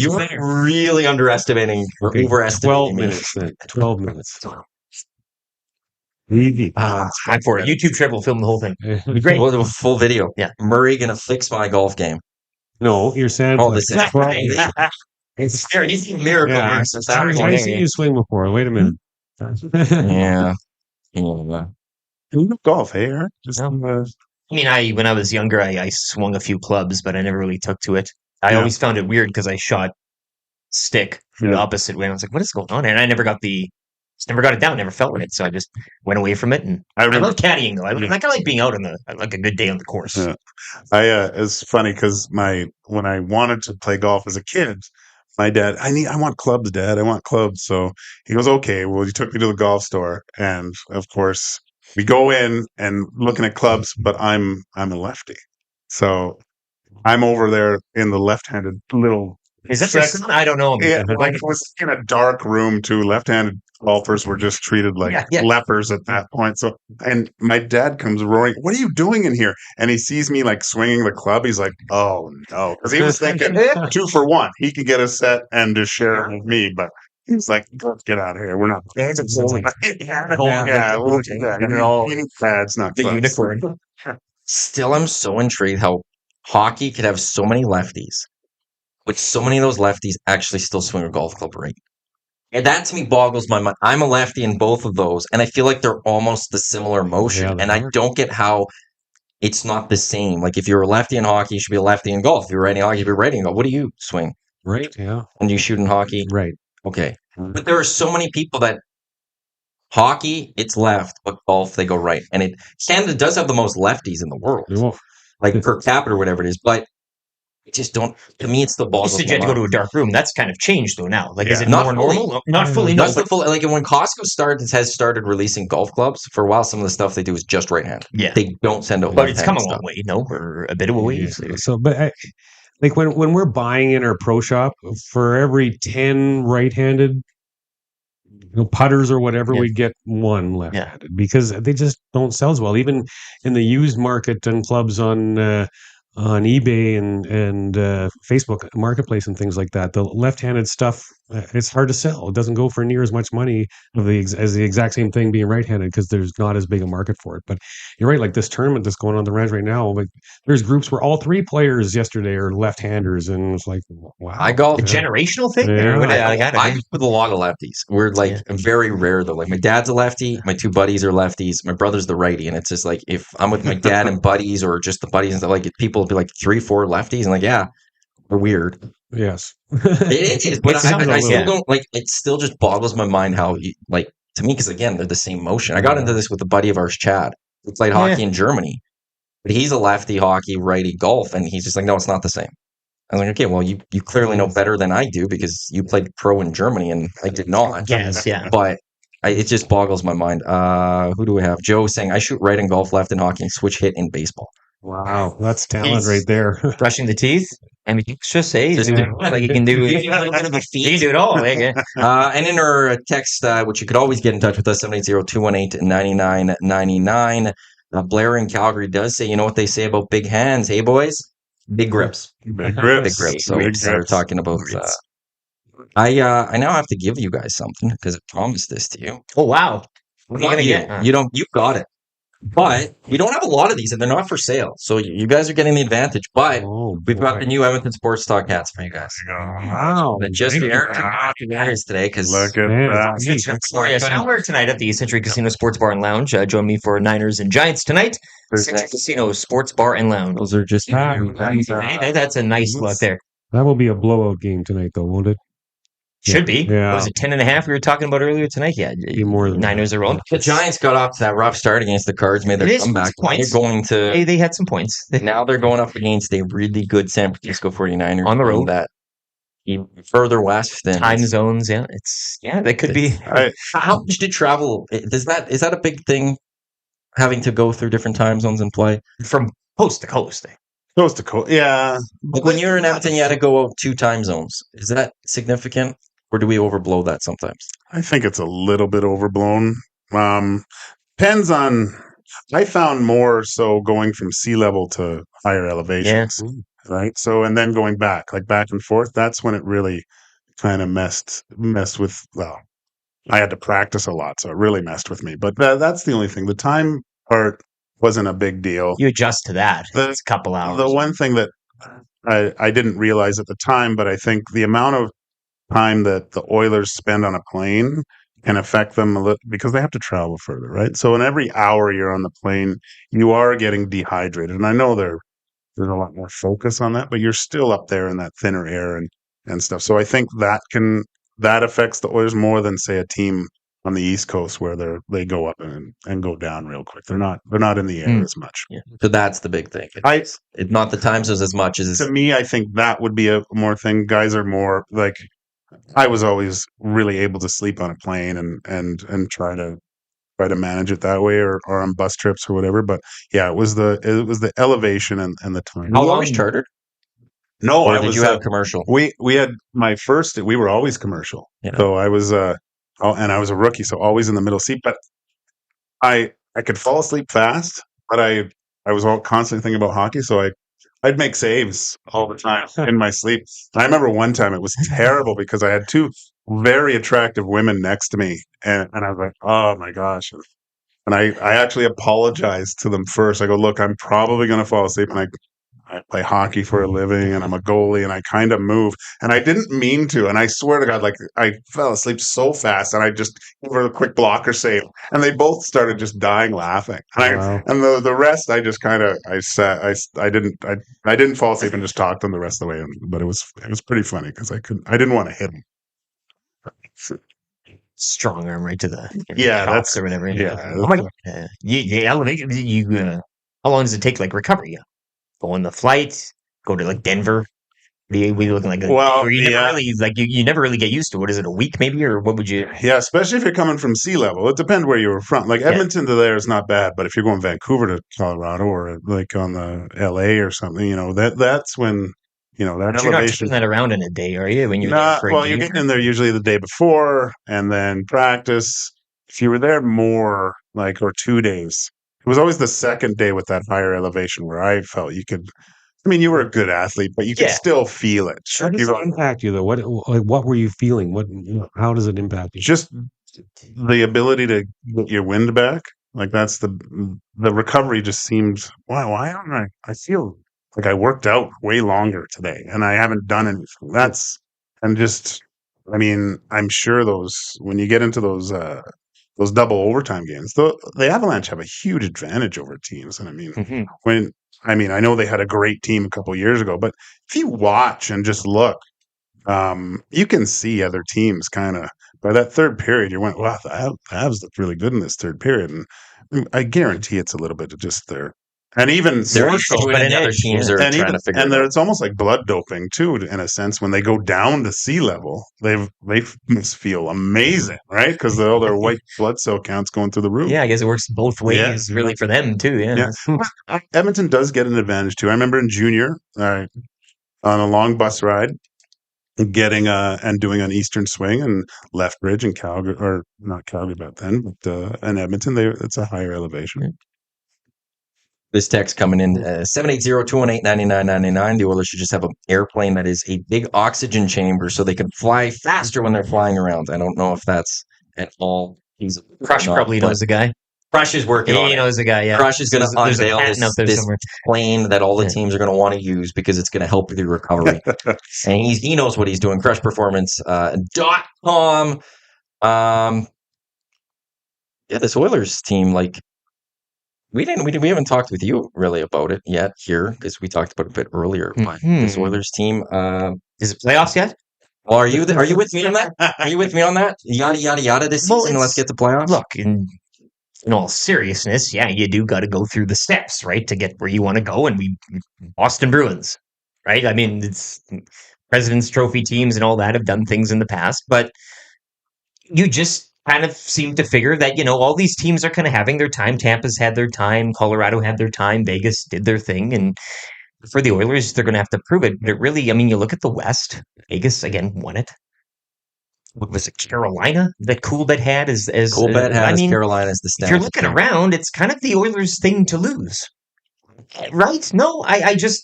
you're really underestimating or overestimating 12 minutes then. 12 minutes. Easy. Time for it. YouTube trip will film the whole thing. Great. Well, full video. Yeah. Murray gonna fix my golf game. No, you're sand. Oh, this is it's scary. He's a miracle. Yeah. I've seen you swing before. Wait a minute. Yeah. Golf, hey, Aaron? I mean, when I was younger, I swung a few clubs, but I never really took to it. I always found it weird because I shot stick the opposite way. And I was like, what is going on? And I never got it down, never felt it. So I just went away from it. And I love caddying, though. I kind of like being out I like a good day on the course. Yeah. It's funny because when I wanted to play golf as a kid, my dad, I want clubs, Dad. I want clubs. So he goes, okay. Well, he took me to the golf store, and of course, we go in and looking at clubs, but I'm a lefty, so I'm over there in the left-handed little. Is that your son? I don't know. Yeah, like it was in a dark room too. Left-handed golfers were just treated like lepers at that point. So, and my dad comes roaring, "What are you doing in here?" And he sees me like swinging the club. He's like, "Oh no," because he was thinking 2 for 1. He could get a set and just share it with me, but. He's like, get out of here. We're not. It's not the unicorn. Still, I'm so intrigued how hockey could have so many lefties, but so many of those lefties actually still swing a golf club right. And that to me boggles my mind. I'm a lefty in both of those, and I feel like they're almost the similar motion. And I don't get how it's not the same. Like, if you're a lefty in hockey, you should be a lefty in golf. If you're righty in hockey, you should be righty in golf. What do you swing? Right, yeah. And you shoot in hockey? Right. Okay. But there are so many people that hockey, it's left, but golf, they go right. And Canada does have the most lefties in the world, like per capita or whatever it is. But just don't. To me, it's the You boggles said my you had to go to mind. a dark room. That's kind of changed though now. Like, is it Not more fully. normal? Not fully. No, That's the full. Like when Costco has started releasing golf clubs for a while. Some of the stuff they do is just right hand. Yeah. They don't send out but it's come left-handed a long stuff. way, no, or a bit of a way. Yeah. So, but like when we're buying in our pro shop, for every 10 right-handed putters or whatever, Yeah. we get one left-handed because they just don't sell as well. Even in the used market and clubs on eBay and Facebook Marketplace and things like that, the left-handed stuff, it's hard to sell. It doesn't go for near as much money as the exact same thing being right-handed because there's not as big a market for it. But you're right, like this tournament that's going on the ranch right now, like there's groups where all 3 players yesterday are left-handers, and it's like, wow. I golf a generational thing. Yeah. I with a lot of lefties. We're like very rare though. Like my dad's a lefty, my 2 buddies are lefties, my brother's the righty, and it's just like if I'm with my dad and buddies or just the buddies and stuff, like people will be like 3-4 lefties, and like we're weird. Yes, it is, but I still little. don't like. It still just boggles my mind how like to me because again they're the same motion. I got into this with a buddy of ours, Chad, who played hockey in Germany, but he's a lefty hockey, righty golf, and he's just like, no, it's not the same. I was like, okay, well, you clearly know better than I do because you played pro in Germany and I did not. Yes, yeah. But it just boggles my mind. Who do we have? Joe saying, I shoot right in golf, left in hockey, and switch hit in baseball. wow, that's talent right there. Brushing the teeth. I mean, you just say Just like you can do. You can do it all. And in our text, which you could always get in touch with us, 780-218-9999. Blair in Calgary does say, you know what they say about big hands, hey boys? Big grips. Big grips. Big grips. So Big we're grips. talking about I now have to give you guys something because I promised this to you. Oh wow! What are you Not gonna you. get? You don't. You got it. But we don't have a lot of these, and they're not for sale. So you guys are getting the advantage. But we've got the new Edmonton Sports Talk hats for you guys. Wow, That just airs today because Look at that. Yes, now we're tonight at the Century Casino Sports Bar and Lounge. Join me for Niners and Giants tonight. Century Casino Sports Bar and Lounge. those are just That's a nice look there. that will be a blowout game tonight, though, won't it? Should be. Yeah. Was it 10.5 we were talking about earlier tonight? Yeah. Be more than Niners are rolling. The Giants got off to that rough start against the Cards, made their It is comeback. points. They're going to They had some points. now they're going up against a really good San Francisco 49ers On the road. that even further west than Time zones, yeah. That could be. How much did travel? Is that a big thing? Having to go through different time zones and play From coast to coast. Coast to coast. Yeah. like when you're in Edmonton, you had to go out 2 time zones. Is that significant, or do we overblow that sometimes? I think it's a little bit overblown. Depends on. I found more so going from sea level to higher elevations, right? So and then going back and forth. That's when it really kind of messed with. Well, I had to practice a lot, so it really messed with me. But that's the only thing. The time part wasn't a big deal. You adjust to that. It's a couple hours. The one thing that I didn't realize at the time, but I think the amount of time that the Oilers spend on a plane can affect them a little because they have to travel further, right? So in every hour you're on the plane, you are getting dehydrated. And I know there's a lot more focus on that, but you're still up there in that thinner air and stuff. So I think that affects the Oilers more than say a team on the East Coast where they go up and go down real quick. They're not in the air as much. Yeah. So that's the big thing. It's not the time zones as much as To me, I think that would be a more thing. Guys are more like I was always really able to sleep on a plane and try to manage it that way or on bus trips or whatever. But yeah, it was the elevation and the time. How long was chartered? No, Or I did was you have commercial? we had my first. We were always commercial, Yeah. so I was and I was a rookie, so always in the middle seat. But I could fall asleep fast, but I was constantly thinking about hockey, so I'd make saves all the time in my sleep. I remember one time it was terrible because I had 2 very attractive women next to me, and I was like, oh my gosh. And I actually apologized to them first. I go, look, I'm probably going to fall asleep, and I play hockey for a living, and I'm a goalie, and I kind of move. And I didn't mean to, and I swear to God, like I fell asleep so fast, and I just gave her a quick blocker save, and they both started just dying laughing. And, and the rest, I just kind of I didn't fall asleep and just talked them the rest of the way. But it was pretty funny because I didn't want to hit them. Strong arm right to the that's or whatever. Yeah. Oh my God. You elevate. How long does it take? Like recovery? Go on the flight. Go to like Denver. We looking like you never really you never really get used to. What is it, a week maybe, or what would you? Yeah, especially if you're coming from sea level. It depends where you were from. Like Edmonton to there is not bad, but if you're going Vancouver to Colorado or like on the LA or something, that's when that But elevation. you're not turning that around in a day, are you? When you're there for a Well, game? you're getting in there usually the day before and then practice. If you were there more or 2 days, it was always the second day with that higher elevation where I felt you could. I mean, you were a good athlete, but you could still feel it. How does it impact you though? What were you feeling? How does it impact you? Just the ability to get your wind back. Like that's the recovery just seems. Why don't I feel like I worked out way longer today and I haven't done anything. I mean, I'm sure when you get into those double overtime games, the Avalanche have a huge advantage over teams. And I mean, I know they had a great team a couple years ago, but if you watch and just look, you can see other teams kind of by that third period. You went, wow, the Avs looked really good in this third period, and I guarantee it's a little bit of just their. And even they're the other teams are trying to figure it out. It's almost like blood doping too, in a sense. When they go down to sea level, they must feel amazing, right? Because all their white blood cell counts going through the roof. Yeah, I guess it works both ways, really, for them too. Yeah. Edmonton does get an advantage too. I remember in junior, on a long bus ride, getting and doing an eastern swing and Lethbridge and Calgary, or not Calgary back then, but in Edmonton, it's a higher elevation. This text coming in 780-218-9999. The Oilers should just have an airplane that is a big oxygen chamber so they can fly faster when they're flying around. I don't know if that's at all. Crush probably knows the guy. Crush is working on it. He knows the guy, yeah. Crush is going to unveil this plane that all the teams are going to want to use because it's going to help with your recovery. And he knows what he's doing. Crushperformance.com. This Oilers team, we haven't talked with you really about it yet here because we talked about it a bit earlier. But this Oilers team, is it playoffs yet? Well, are you with me on that? Are you with me on that? Yada yada yada this season. Let's get the playoffs. Look, in all seriousness, you do got to go through the steps, right, to get where you want to go. And Boston Bruins, right? I mean, it's President's Trophy teams and all that have done things in the past, but you just kind of seem to figure that, all these teams are kind of having their time. Tampa's had their time. Colorado had their time. Vegas did their thing. And for the Oilers, they're going to have to prove it. But really, you look at the West. Vegas, again, won it. What was it, Carolina that Coolbet had? Coolbet has Carolina as the stats. If you're looking around, it's kind of the Oilers' thing to lose. Right? No, I just...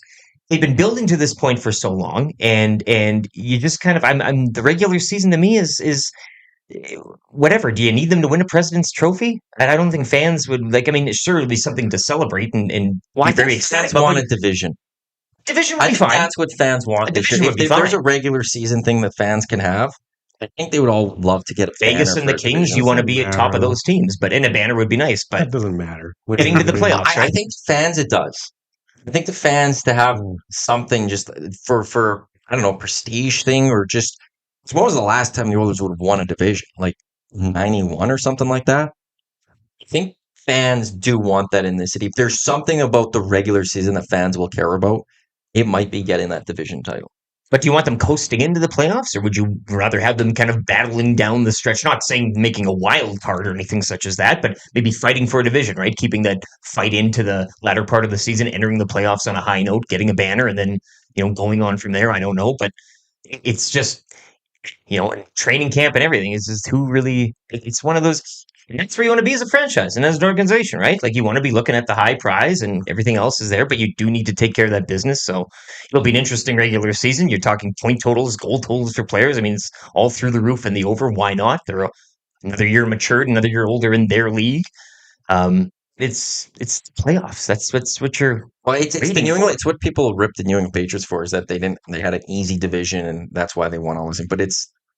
They've been building to this point for so long, and you just kind of... the regular season to me is whatever. Do you need them to win a President's Trophy? And I don't think fans would sure it'd be something to celebrate and be very excited. Fans want a division. Division would be fine. That's what fans want. If there's a regular season thing that fans can have, I think they would all love to get a Vegas and the Kings. You want to be at top of those teams, but in a banner would be nice. But that doesn't matter. Getting to the playoffs, right? I think fans it does. I think the fans to have something just for I don't know, prestige thing or just. So when was the last time the Oilers would have won a division? 91 or something like that? I think fans do want that in this city. If there's something about the regular season that fans will care about, it might be getting that division title. But do you want them coasting into the playoffs, or would you rather have them kind of battling down the stretch? Not saying making a wild card or anything such as that, but maybe fighting for a division, right? Keeping that fight into the latter part of the season, entering the playoffs on a high note, getting a banner, and then going on from there. I don't know, but it's just training camp and everything is just who really. It's one of those. That's where you want to be as a franchise and as an organization, right? You want to be looking at the high prize and everything else is there, but you do need to take care of that business. So it'll be an interesting regular season. You're talking point totals, goal totals for players. I mean, it's all through the roof and the over. Why not? They're another year matured, another year older in their league. It's playoffs. That's what you're. Well, it's the New England. It's what people ripped the New England Patriots for is that they had an easy division and that's why they won all this. But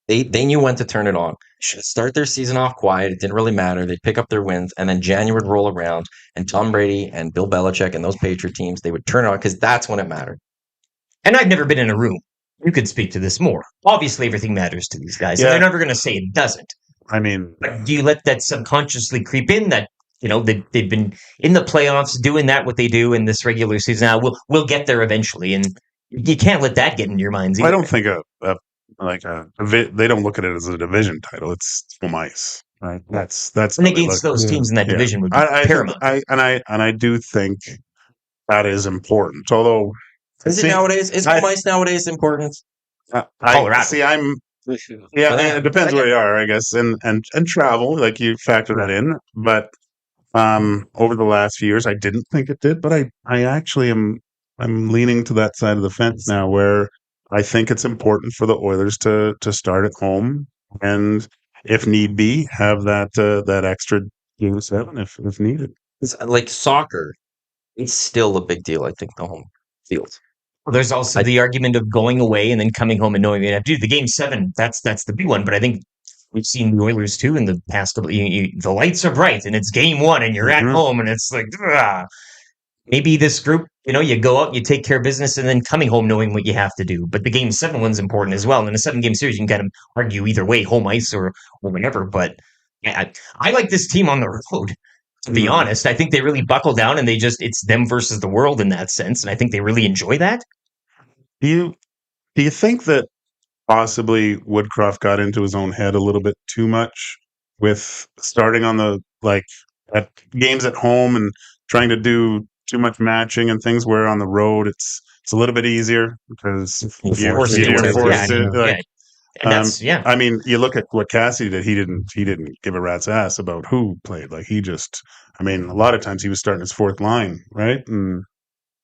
they knew when to turn it on. Should start their season off quiet. It didn't really matter. They'd pick up their wins, and then January would roll around, and Tom Brady and Bill Belichick and those Patriot teams, they would turn it on because that's when it mattered. And I've never been in a room. You could speak to this more. Obviously, everything matters to these guys. Yeah. And they're never going to say it doesn't. I mean... But do you let that subconsciously creep in that, they've been in the playoffs doing what they do in this regular season? Now, we'll get there eventually, and You can't let that get in your minds. I don't think they don't look at it as a division title. It's home ice, right? That's and against those teams in that division would be paramount. I do think that is important. Although, is it nowadays? Is home ice nowadays important? Colorado. It depends where you are, I guess, and travel, like you factor that in. But over the last few years, I didn't think it did, but I actually I'm leaning to that side of the fence now, where I think it's important for the Oilers to start at home, and if need be, have that extra game 7 if needed. It's like soccer. It's still a big deal. I think the home field. Well, there's also the argument of going away and then coming home and knowing you have to do the game 7. That's the big one. But I think we've seen the Oilers too in the past couple. The lights are bright and it's game 1 and you're at home and it's like maybe this group. You go out, you take care of business, and then coming home knowing what you have to do. But the game 7 one's important as well. And in a 7-game series, you can kind of argue either way, home ice or whatever. But I like this team on the road. To be honest, I think they really buckle down and it's them versus the world in that sense. And I think they really enjoy that. Do you think that possibly Woodcroft got into his own head a little bit too much with starting on at games at home and trying to do too much matching and things, where on the road it's a little bit easier because you're forced to. I mean, you look at what Cassidy did. He didn't give a rat's ass about who played. Like a lot of times he was starting his fourth line, right? And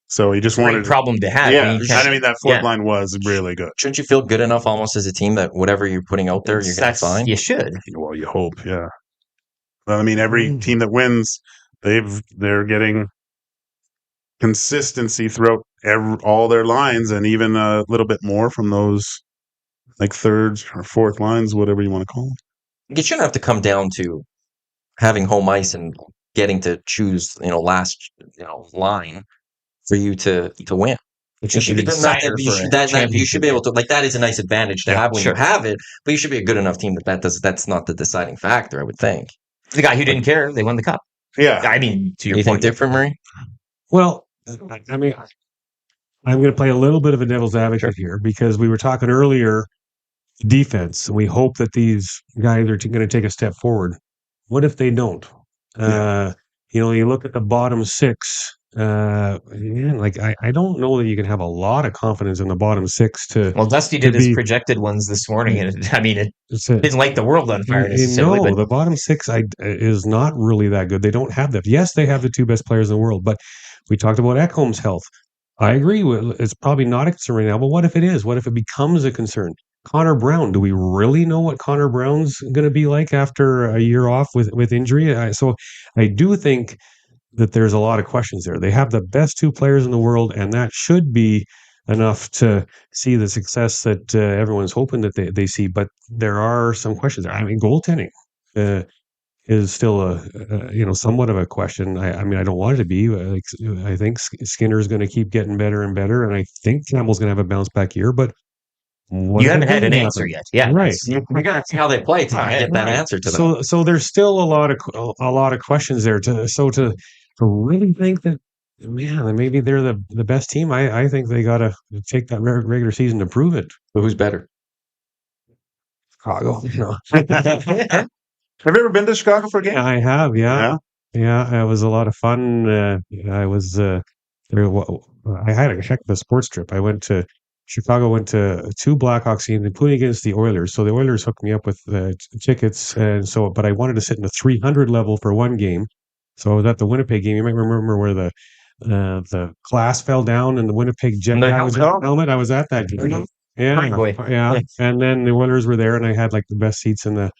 so he just wanted a problem to have. Yeah, that fourth line was really good. Shouldn't you feel good enough almost as a team that whatever you're putting out there, you're going to find? You should. Well, you hope, yeah. But I mean, every team that wins, they're getting consistency throughout all their lines, and even a little bit more from those like third or fourth lines, whatever you want to call them. It shouldn't have to come down to having home ice and getting to choose, last, line for you to win. You should be able to, like, that is a nice advantage to have when you have it, but you should be a good enough team that's not the deciding factor, I would think. The guy who didn't care, they won the cup. Yeah. I mean, to your point. You think different, Murray? Well, I mean, I'm going to play a little bit of a devil's advocate here, because we were talking earlier defense, and we hope that these guys are going to take a step forward. What if they don't? You look at the bottom 6. I don't know that you can have a lot of confidence in the bottom 6 to. Well, Dusty did his projected ones this morning, and it didn't light the world on fire necessarily. No, the bottom 6 is not really that good. They don't have that. Yes, they have the 2 best players in the world, but we talked about Ekholm's health. I agree. It's probably not a concern right now, but what if it is? What if it becomes a concern? Connor Brown, do we really know what Connor Brown's going to be like after a year off with injury? So I do think that there's a lot of questions there. They have the best 2 players in the world, and that should be enough to see the success that everyone's hoping that they see. But there are some questions there. I mean, goaltending is still somewhat of a question. I mean, I don't want it to be. I think Skinner's going to keep getting better and better, and I think Campbell's going to have a bounce back year. But you haven't had an answer yet. Yeah, right. We got to see how they play to get that answer to them. So there's still a lot of questions there. To really think that, man, maybe they're the best team. I think they got to take that regular season to prove it. But who's better? Chicago. No. Have you ever been to Chicago for a game? I have. Yeah. It was a lot of fun. I was. I had to check the sports trip. I went to Chicago. Went to 2 Blackhawks games, including against the Oilers. So the Oilers hooked me up with tickets, but I wanted to sit in the 300 level for one game. So I was at the Winnipeg game. You might remember where the glass fell down and the Winnipeg Jet guy was in the helmet. I was at that game. Yeah. And then the Oilers were there, and I had like the best seats in the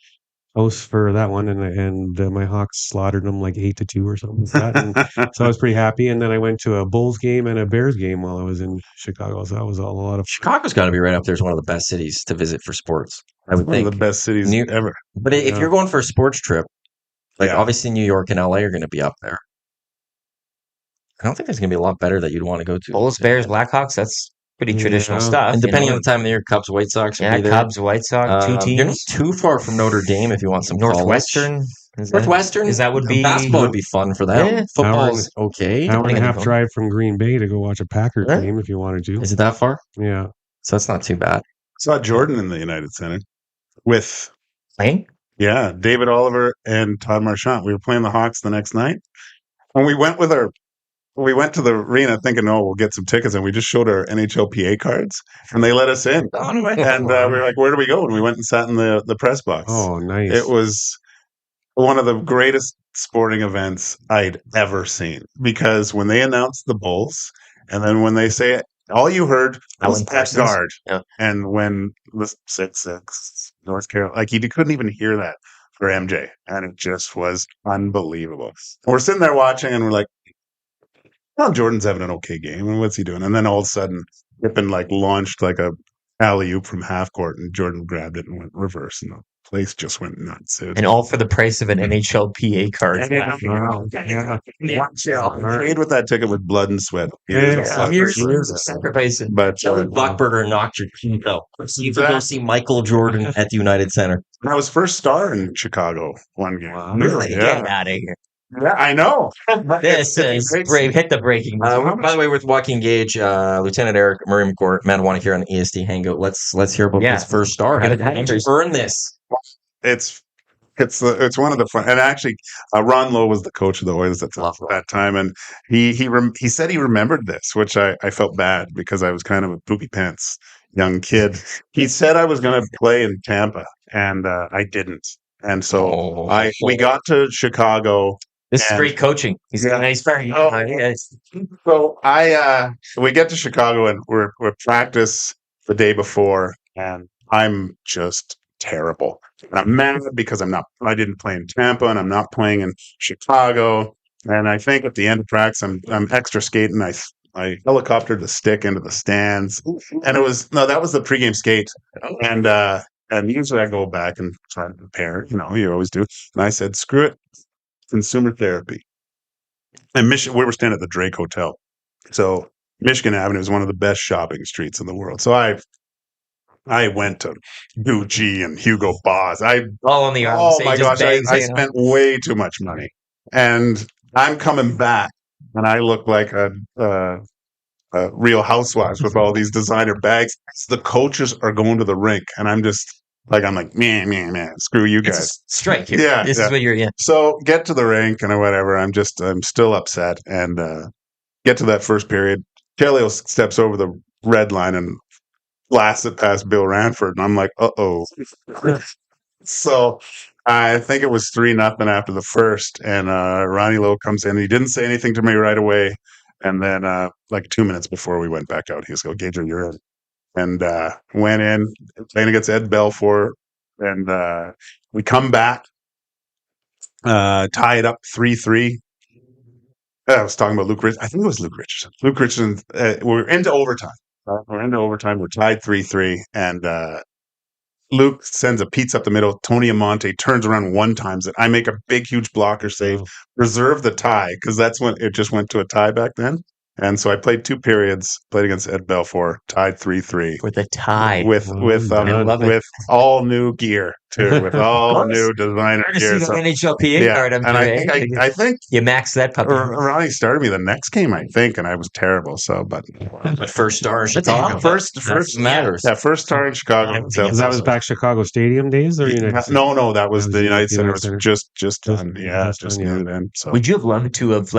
house for that one, and my Hawks slaughtered them like 8-2 or something like that. And so I was pretty happy. And then I went to a Bulls game and a Bears game while I was in Chicago. So that was all a lot of. Chicago's got to be right up there as one of the best cities to visit for sports. I would think one of the best cities ever. But if you're going for a sports trip, obviously New York and LA are going to be up there. I don't think there's going to be a lot better that you'd want to go to. Bulls, Bears, Blackhawks. That's pretty traditional stuff. And depending on the time of the year, Cubs, White Sox. Yeah, Cubs, White Sox, 2 teams. You're not too far from Notre Dame if you want some Northwestern. Northwestern. Is that would be basketball would be fun for them. Yeah. Football's okay. Hour and a Depending on half the drive from Green Bay to go watch a Packer Yeah. game if you wanted to. Is it that far? Yeah. So that's not too bad. Saw Jordan in the United Center with playing. David Oliver and Todd Marchand. We were playing the Hawks the next night, and we went to the arena thinking, oh, we'll get some tickets, and we just showed our NHLPA cards, and they let us in. And we were like, where do we go? And we went and sat in the press box. Oh, nice. It was one of the greatest sporting events I'd ever seen, because when they announced the Bulls, and then when they say it, all you heard was that guard. Yeah. And when the 6-6 North Carolina, like you couldn't even hear that for MJ. And it just was unbelievable. And we're sitting there watching, and we're like, well, Jordan's having an okay game, and what's he doing? And then all of a sudden, Pippen launched like a alley-oop from half court, and Jordan grabbed it and went reverse, and the place just went nuts. And all for the price of an NHLPA card. Paid with that ticket with blood and sweat. Here's sacrificing. But Jelly Buckburger knocked your teeth out. You could go see Michael Jordan at the United Center. I was first star in Chicago one game. Wow. Really? Yeah. Get out of here. Yeah, I know. This is brave. Hit the breaking. By the way, with Joaquin Gage, Lieutenant Eric, Murray McCourt, man, I want to hear on the EST Hangout. Let's hear about his first star. How did you earn this? It's one of the fun, and actually, Ron Lowe was the coach of the Oilers at that time, and he said he remembered this, which I felt bad because I was kind of a poopy pants young kid. He said I was going to play in Tampa, and I didn't, and so we got to Chicago. This is great coaching. He's got a nice very. So we get to Chicago, and we're practice the day before, and I'm just terrible. And I'm mad because I didn't play in Tampa, and I'm not playing in Chicago. And I think at the end of practice, I'm extra skating. I helicoptered the stick into the stands, and that was the pregame skate. And usually I go back and try to prepare, you always do. And I said, screw it, consumer therapy. And we were staying at the Drake Hotel. So Michigan Avenue is one of the best shopping streets in the world. So I went to Gucci and Hugo Boss. All on the arm. Oh my gosh, I spent way too much money. And I'm coming back, and I look like a Real Housewives with all these designer bags. The coaches are going to the rink, and I'm just man, screw you guys. It's a strike here. Yeah, this is what you're. Yeah. So get to the rink and whatever. I'm still upset, and get to that first period. Kelly steps over the red line and blasts it past Bill Ranford, and I'm like, uh-oh. So I think it was 3-0 after the first, and Ronnie Lowe comes in. He didn't say anything to me right away, and then 2 minutes before we went back out, he goes, Gage, you're in. And went in, playing against Ed Belfour, and we come back, tie it up 3-3. I was talking about Luke Richardson. I think it was Luke Richardson. Luke Richardson, we're into overtime. We're tied 3-3, and Luke sends a pizza up the middle. Tony Amonte turns around one times it. I make a big, huge blocker save, reserve the tie, because that's when it just went to a tie back then. And so I played 2 periods, played against Ed Belfour, tied 3-3. With a tie. With all new gear, too. With all new designer gear. So, NHLPA card, and I think you maxed that puppy. Ronnie started me the next game, I think, and I was terrible. So, but first star in Chicago. First matters. Yeah, first star in Chicago. So that was back Chicago Stadium days, or No, that was the United Center. It was just done. Yeah, just new then. So would you have loved to have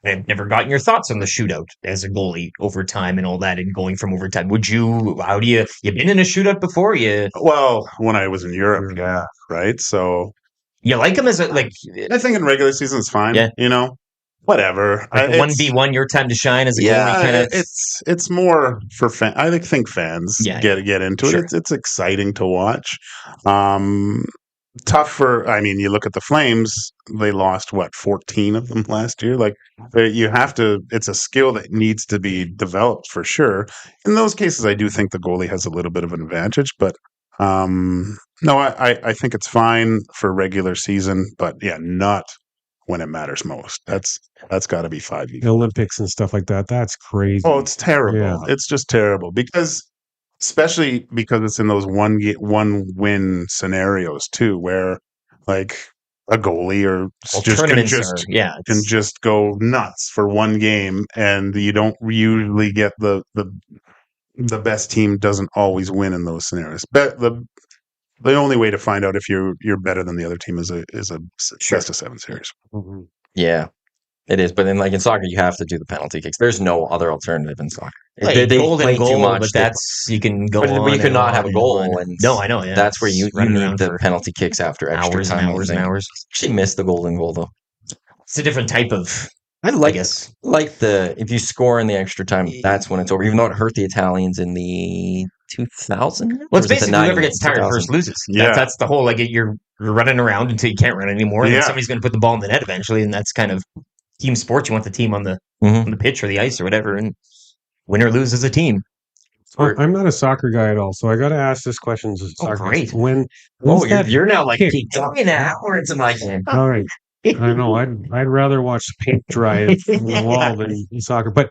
I've never gotten your thoughts on the shootout as a goalie, overtime and all that, and going from overtime. You been in a shootout before? Well, when I was in Europe, yeah, right. So you like them as I think in regular season it's fine. Yeah, whatever. 1v1, your time to shine as a goalie. Kind of. It's more for fans. I think fans get into it. It's exciting to watch. Tough you look at the Flames, they lost 14 of them last year. It's a skill that needs to be developed for sure. In those cases, I do think the goalie has a little bit of an advantage, but no, I think it's fine for regular season, but not when it matters most. That's got to be 5 years. Olympics and stuff like that. That's crazy. Oh, it's terrible. Yeah. It's just terrible especially because it's in those one win scenarios too, where a goalie or Well, just tournaments can just go nuts for one game, and you don't usually get the best team doesn't always win in those scenarios. But the only way to find out if you're better than the other team is a best of 7 series. Mm-hmm. Yeah, it is. But then, like in soccer, you have to do the penalty kicks. There's no other alternative in soccer. Like, they golden play goal, too much. but that's you can go. But on you could and not on have a and goal, on. and No, I know. Yeah, that's where you running need around the for penalty kicks after extra hours time. and hours and hours. Actually, missed the golden goal though. It's a different type of. I guess if you score in the extra time, that's when it's over. Even though it hurt the Italians in the 2000. Well, it's basically whoever gets tired first loses. Yeah. That's the whole, like, you're running around until you can't run anymore, and then somebody's going to put the ball in the net eventually, and that's kind of team sports. You want the team on the pitch or the ice or whatever, and win or lose as a team. I'm not a soccer guy at all, so I got to ask this question. Great. You're now like kick? now or it's my game. All right. I know. I'd rather watch paint dry on the wall than soccer. But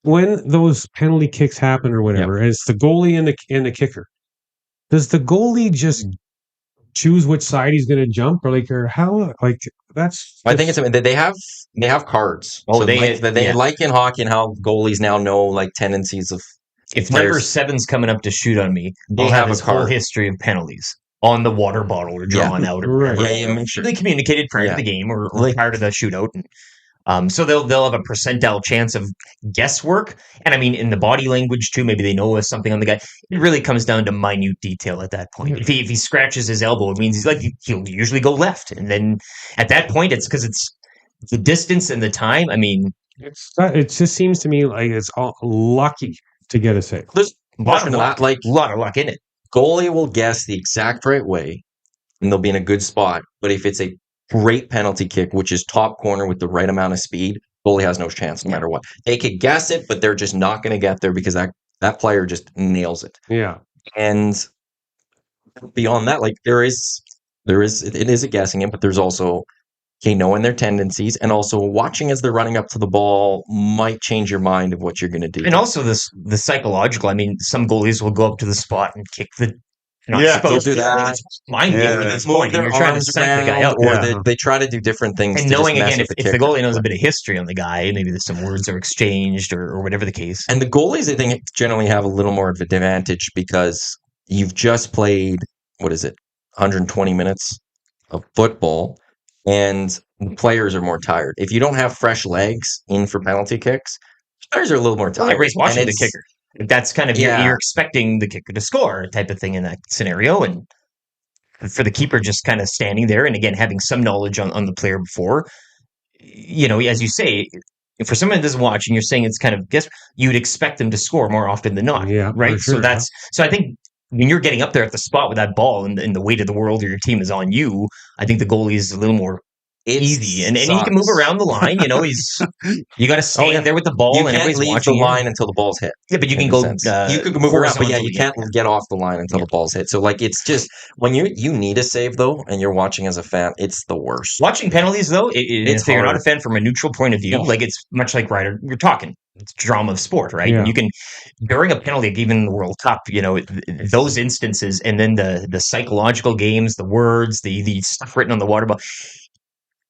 when those penalty kicks happen or whatever, it's the goalie and the kicker. Does the goalie just choose which side he's going to jump, or how? Like that's. I think it's they have cards. Oh, so they like in hockey and how goalies now know like tendencies of. If number 7's coming up to shoot on me, they'll have his whole history of penalties on the water bottle or drawn out or whatever. Yeah, sure. They communicated prior to the game or prior to the shootout. And, so they'll have a percentile chance of guesswork. And I mean, in the body language too, maybe they know something on the guy. It really comes down to minute detail at that point. If he scratches his elbow, it means he'll usually go left. And then at that point, it's because it's the distance and the time. I mean, it just seems to me like it's all lucky to get a save. There's a lot of luck in it. Goalie will guess the exact right way, and they'll be in a good spot. But if it's a great penalty kick, which is top corner with the right amount of speed, goalie has no chance no matter what. They could guess it, but they're just not going to get there because that player just nails it. Yeah. And beyond that, like it is a guessing it, but there's also knowing their tendencies and also watching as they're running up to the ball might change your mind of what you're going to do. And also the psychological. I mean, some goalies will go up to the spot and kick the. They'll do that. Mind game at this point. You're trying to psych the guy out, or they try to do different things. And knowing again, if the goalie knows a bit of history on the guy, maybe there's some words are exchanged or whatever the case. And the goalies, I think, generally have a little more of an advantage because you've just played 120 minutes of football. And the players are more tired. If you don't have fresh legs in for penalty kicks, players are a little more tired. Everybody's watching the kicker. That's kind of you're expecting the kicker to score type of thing in that scenario. And for the keeper just kind of standing there and again having some knowledge on the player before, as you say, for someone that doesn't watch and you're saying it's kind of guess you'd expect them to score more often than not. Yeah, right. Sure, So I think when you're getting up there at the spot with that ball and the weight of the world or your team is on you, I think the goalie is a little more easy and he can move around the line. You got to stand there with the ball and everybody's watching the line until the ball's hit. Yeah, but you can go. You could move around, but you can't get off the line until the ball's hit. So like it's just when you need a save though, and you're watching as a fan, it's the worst. Watching penalties though, if you're not a fan from a neutral point of view, like it's much like Ryder. You're talking. It's drama of sport, right? Yeah. You can during a penalty, even in the World Cup, those instances, and then the psychological games, the words, the stuff written on the water bottle.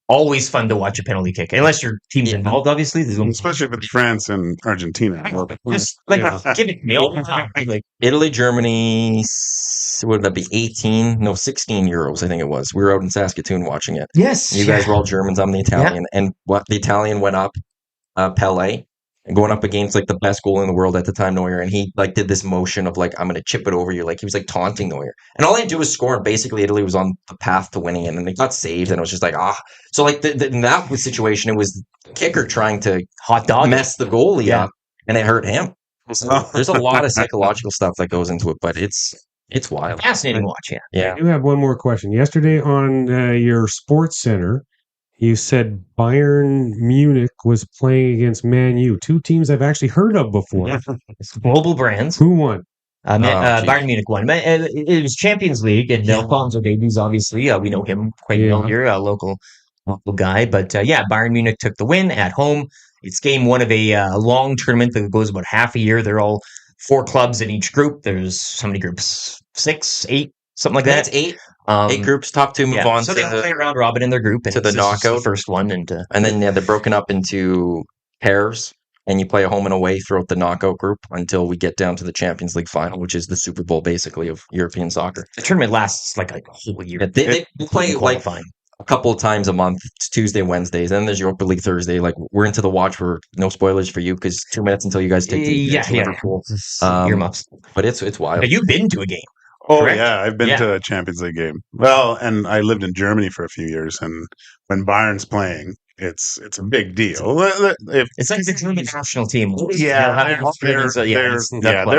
Always fun to watch a penalty kick, unless your team's involved. Obviously, especially if it's France and Argentina. Just give it me all the time. Like Italy, Germany. Would that be 16 Euros? I think it was. We were out in Saskatoon watching it. Yes, you guys were all Germans. I'm the Italian, and what the Italian went up, Pele. And going up against like the best goalie in the world at the time, Neuer, and he like did this motion of like I'm going to chip it over you, like he was like taunting Neuer, and all they do was score. And basically, Italy was on the path to winning it, and they got saved, and it was just like So like in that situation, it was the kicker trying to hot dog mess the goalie up, and it hurt him. So there's a lot of psychological stuff that goes into it, but it's wild, fascinating watch. Yeah. I do have one more question. Yesterday on your Sports Center. You said Bayern Munich was playing against Man U, two teams I've actually heard of before. Yeah. It's global brands. Who won? Bayern Munich won. It was Champions League, and Alphonso Davies, obviously, we know him quite well here, a local guy. But Bayern Munich took the win at home. It's game one of a long tournament that goes about half a year. They're all 4 clubs in each group. There's how many groups? 6, 8, something like that. It's 8. 8 groups, top 2 move on so to they play round robin in their group and to the this is knockout. the first one, and then they're broken up into pairs, and you play a home and away throughout the knockout group until we get down to the Champions League final, which is the Super Bowl basically of European soccer. the tournament lasts like a whole year. They play like a couple of times a month. It's Tuesday, Wednesdays. Then there's Europa League Thursday. Like we're into the watch for no spoilers for you because 2 minutes until you guys take the Liverpool. Earmuffs. But it's wild. But you've been to a game. Oh correct? yeah, I've been to a Champions League game. Well, and I lived in Germany for a few years, and when Bayern's playing, it's a big deal. It's like the German national team. They're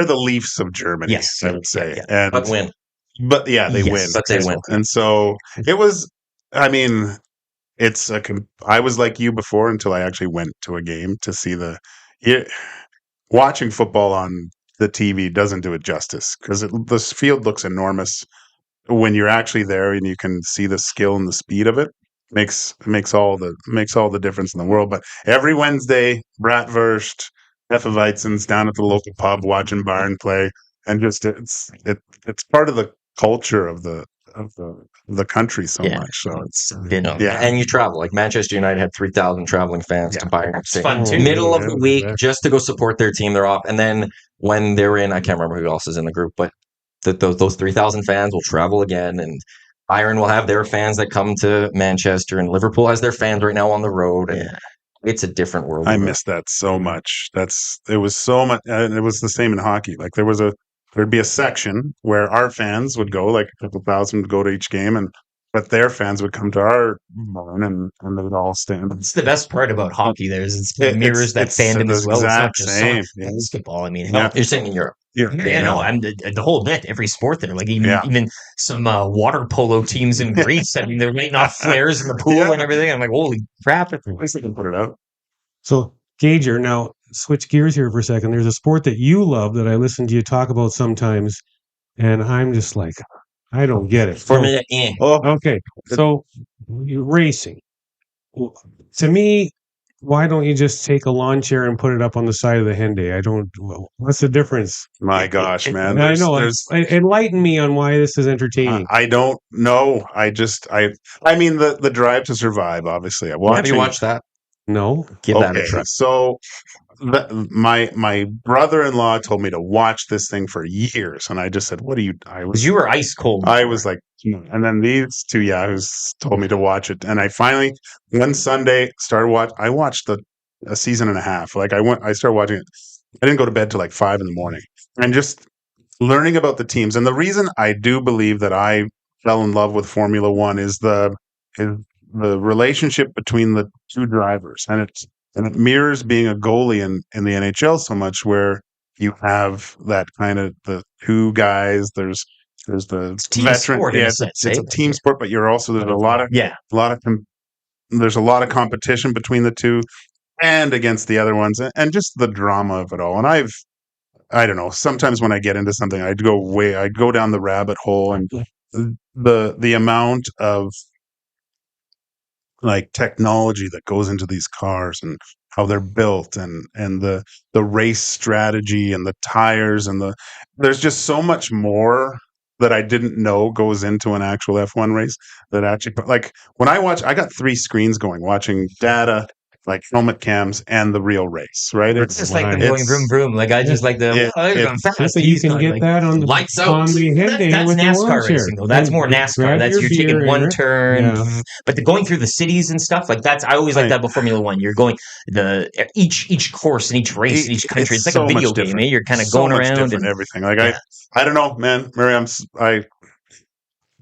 the Leafs of Germany. Yes, I would say, but win. But yeah, they win. But they win. And so it was. I mean, I was like you before until I actually went to a game to see watching football on the TV doesn't do it justice because this field looks enormous when you're actually there and you can see the skill and the speed of it. Makes all the difference in the world. But every Wednesday, Bratwurst, Hefeweizen's down at the local pub watching Bayern play, and just it's part of the culture of the country so much. So it's and you travel. Like Manchester United had 3,000 traveling fans to Bayern. It's fun too. Middle of the week, just to go support their team. They're off, and then when they're in, I can't remember who else is in the group, but those 3,000 fans will travel again, and Bayern will have their fans that come to Manchester, and Liverpool has their fans right now on the road. And it's a different world. I miss that so much. It was so much, and it was the same in hockey. Like there'd be a section where our fans would go, like a couple thousand would go to each game, but their fans would come to our barn and they would all stand. It's the best part about hockey. It mirrors that fandom as well. It's not just same. basketball. I mean, you're saying in Europe. I'm the whole net, every sport there. Like even some water polo teams in Greece. I mean, they're lighting off flares in the pool and everything. I'm like, holy crap! At least they can put it out. So, Gager, now switch gears here for a second. There's a sport that you love that I listen to you talk about sometimes, and I'm just like, I don't get it. Formula E. Okay, so racing. To me, why don't you just take a lawn chair and put it up on the side of the Hyundai? What's the difference? My gosh, man. I know. Enlighten me on why this is entertaining. I don't know. I mean, the Drive to Survive, obviously. Have you watched that? No. Give that a try. So my brother-in-law told me to watch this thing for years, and I just said, "What are you?" You were ice cold. I was like, and then these two yahoos told me to watch it, and I finally one Sunday started I watched a season and a half. Like I started watching it. I didn't go to bed till like 5 a.m, and just learning about the teams. And the reason I do believe that I fell in love with Formula One is the relationship between the two drivers, and it mirrors being a goalie in the NHL so much, where you have that kind of the two guys. There's the veteran. It's a team sport, but there's a lot of competition between the two and against the other ones, and just the drama of it all. And I don't know. Sometimes when I get into something, I'd go down the rabbit hole, and the amount of like technology that goes into these cars and how they're built and the race strategy and the tires and there's just so much more that I didn't know goes into an actual F1 race that actually, like when I got 3 screens going, watching data, like helmet cams and the real race, right? It's just like them going vroom vroom. Like I just like the so you can get that on the lights out. On the that's NASCAR racing though. That's more NASCAR. That's you're taking one turn, but going through the cities and stuff like that's. I always like that about Formula One. You're going each course in each race in each country. It's like a video game. Eh? You're kind of going around and everything. Like I don't know, man. Mary, I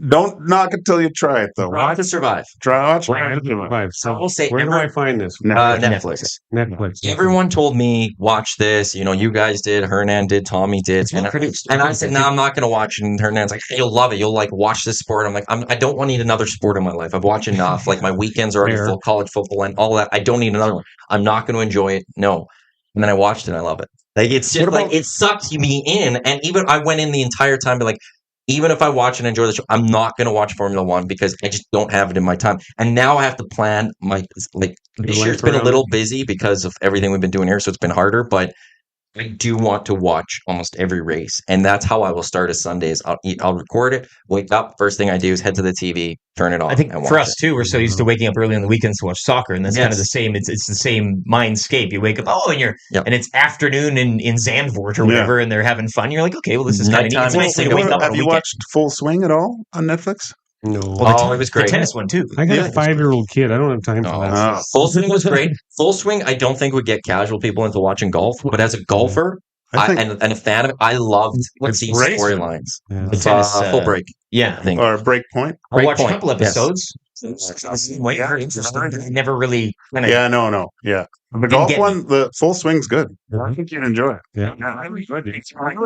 don't knock it till you try it, though. Drive to Survive. Drive to Survive. So we'll say, where do I find this? Netflix. Everyone told me, watch this. You guys did. Hernan did. Tommy did. And I said, no, I'm not going to watch it. And Hernan's like, hey, you'll love it. You'll like watch this sport. I'm like, I don't want to need another sport in my life. I've watched enough. Like my weekends are already full, college football and all that. I don't need another one. I'm not going to enjoy it. No. And then I watched it and I love it. Like it's just like it sucked me in. And even I went in the entire time, but like, even if I watch and enjoy the show, I'm not going to watch Formula One because I just don't have it in my time. And now I have to plan this year's been a little busy because of everything we've been doing here, so it's been harder. But I do want to watch almost every race, and that's how I will start a Sundays. I'll record it, wake up, first thing I do is head to the TV, turn it on. I think and for watch us too, we're so used to waking up early on the weekends to watch soccer, and that's kind of the Yes. same. It's the same mindscape. You wake up, and it's afternoon in Zandvoort or whatever, and they're having fun. You're like, okay, well, this is kind of neat. It's nice to wake up. Have you watched Full Swing at all on Netflix? No. Well, it was great. The tennis one too. I got a 5-year-old kid. I don't have time for that. Full Swing was great. Full Swing, I don't think would get casual people into watching golf, but as a golfer and a fan of it, I loved these storylines. Yeah. The tennis, Full Break. Yeah. Or Break Point. I watched a couple episodes. Very interesting. I never really kind of. Yeah, no. Yeah. The golf one, the Full Swing's good. I think you'd enjoy it. Yeah.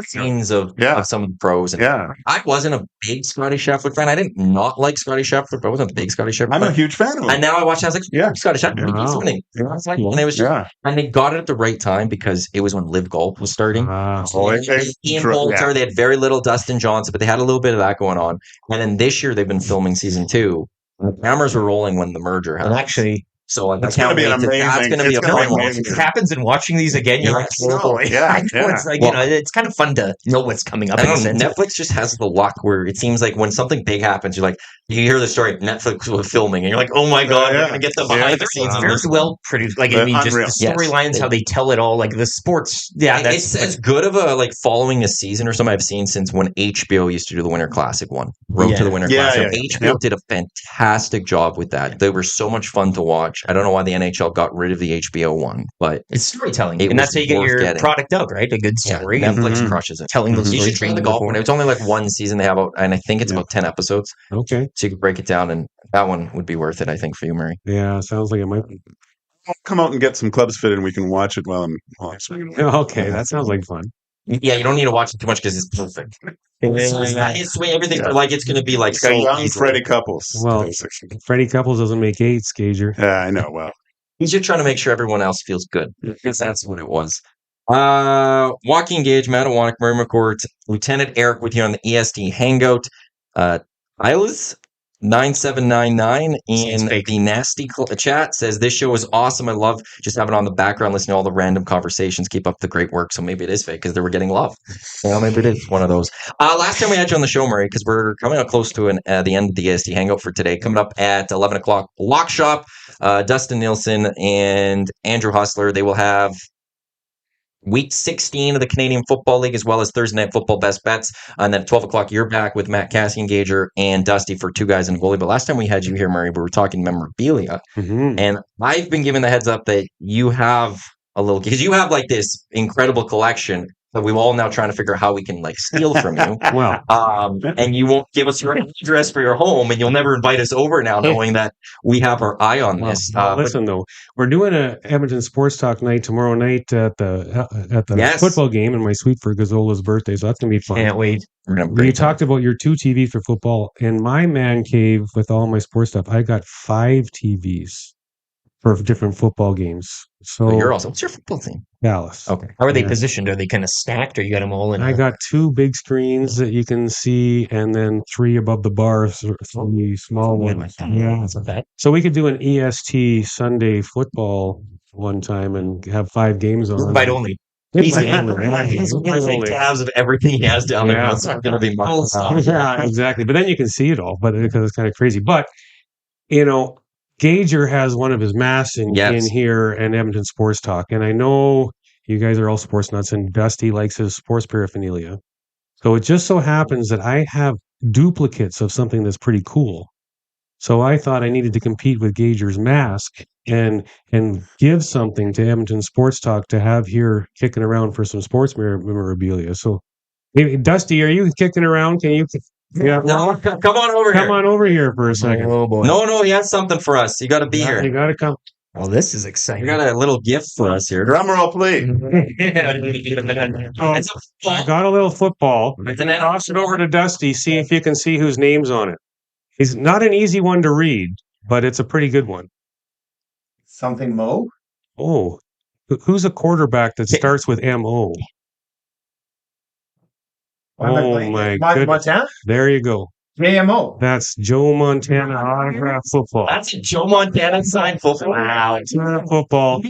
Scenes of some of the pros. And I wasn't a big Scotty Scheffler fan. I didn't not like Scotty Scheffler, but I wasn't a big Scotty Scheffler fan. I'm a huge fan of him. And now I watch it, I was like, Scotty Scheffler, he's winning. And it was and they got it at the right time because it was when Live Golf was starting. Ian Poulter, they had very little Dustin Johnson, but they had a little bit of that going on. And then this year they've been filming season 2. The cameras were rolling when the merger happened. And actually, so that's going to be amazing. That's going to be amazing. It happens in watching these again. You're like, it's like, it's kind of fun to know what's coming up. Netflix just has the luck where it seems like when something big happens, you're like, you hear the story, Netflix was filming, and you're like, oh my God, we're going to get the behind the scenes. Very well produced. Like, I mean, just the storylines, how they tell it all, like the sports. Yeah, it's as good of a following a season or something I've seen since when HBO used to do the Winter Classic one. Road to the Winter Classic. HBO did a fantastic job with that. They were so much fun to watch. I don't know why the NHL got rid of the HBO one, but it's storytelling, and that's how you get your product out, right? A good story. Netflix crushes it. Telling those stories. You should try the golf one. It's only like one season they have, and I think it's about 10 episodes. Okay. So you can break it down, and that one would be worth it, I think, for you, Murray. Yeah, sounds like it might be. I'll come out and get some clubs fitted, and we can watch it while I'm swinging. Okay, that sounds like fun. Yeah, you don't need to watch it too much because it's perfect. Everything like it's going to be like so young Freddie Couples. Well, Freddie Couples doesn't make 8, Gager. Yeah, I know. Well, he's just trying to make sure everyone else feels good because that's what it was. Joaquin, Gage, Matawanek, Murray McCourt, Lieutenant Eric with you on the EST Hangout. Ilas 9799 in the nasty chat says this show is awesome. I love just having it on the background, listening to all the random conversations. Keep up the great work. So maybe it is fake because they were getting love. Maybe it is one of those. Last time we had you on the show, Murray, because we're coming up close to the end of the EST Hangout for today. Coming up at 11 o'clock, Lock Shop. Dustin Nielsen and Andrew Hustler. They will have Week 16 of the Canadian Football League, as well as Thursday Night Football Best Bets. And then at 12 o'clock, you're back with Matt Cassie and Gager and Dusty for Two Guys in Goalie. But last time we had you here, Murray, we were talking memorabilia. Mm-hmm. And I've been given the heads up that you have a little, because you have like this incredible collection that we're all now trying to figure out how we can like steal from you. Well, and you won't give us your address for your home, and you'll never invite us over now, knowing that we have our eye on this. Listen, though, we're doing a Edmonton Sports Talk night tomorrow night at the football game, and my suite for Gazzola's birthday, so that's gonna be fun. Can't wait. You talked about your 2 TVs for football. In my man cave with all my sports stuff, I got 5 TVs for different football games. So you're also, what's your football team? Dallas. Okay. How are they positioned? Are they kind of stacked, or you got them all in? I got 2 big screens that you can see, and then 3 above the bars, 3 small ones. Yeah, that's okay. So we could do an EST Sunday football one time and have 5 games on. Invite only. He's like tabs of everything he has down there. It's not going to be much stuff. Yeah, exactly. But then you can see it all, but because it's kind of crazy. But you know, Gager has one of his masks in here and Edmonton Sports Talk. And I know you guys are all sports nuts, and Dusty likes his sports paraphernalia. So it just so happens that I have duplicates of something that's pretty cool. So I thought I needed to compete with Gager's mask and give something to Edmonton Sports Talk to have here kicking around for some sports memorabilia. So, hey, Dusty, are you kicking around? Can you... Yeah, no, come on over here. Come on over here for a second. Oh boy. No, he has something for us. You got to be here. You got to come. Oh, this is exciting. You got a little gift for us here. Drum roll, please. I got a little football. Toss it over to Dusty. See if you can see whose name's on it. It's not an easy one to read, but it's a pretty good one. Something Mo? Oh, who's a quarterback that starts with M-O? Oh, my goodness. Montana? There you go. JMO. That's Joe Montana autograph football. That's a Joe Montana signed football. Wow. Football.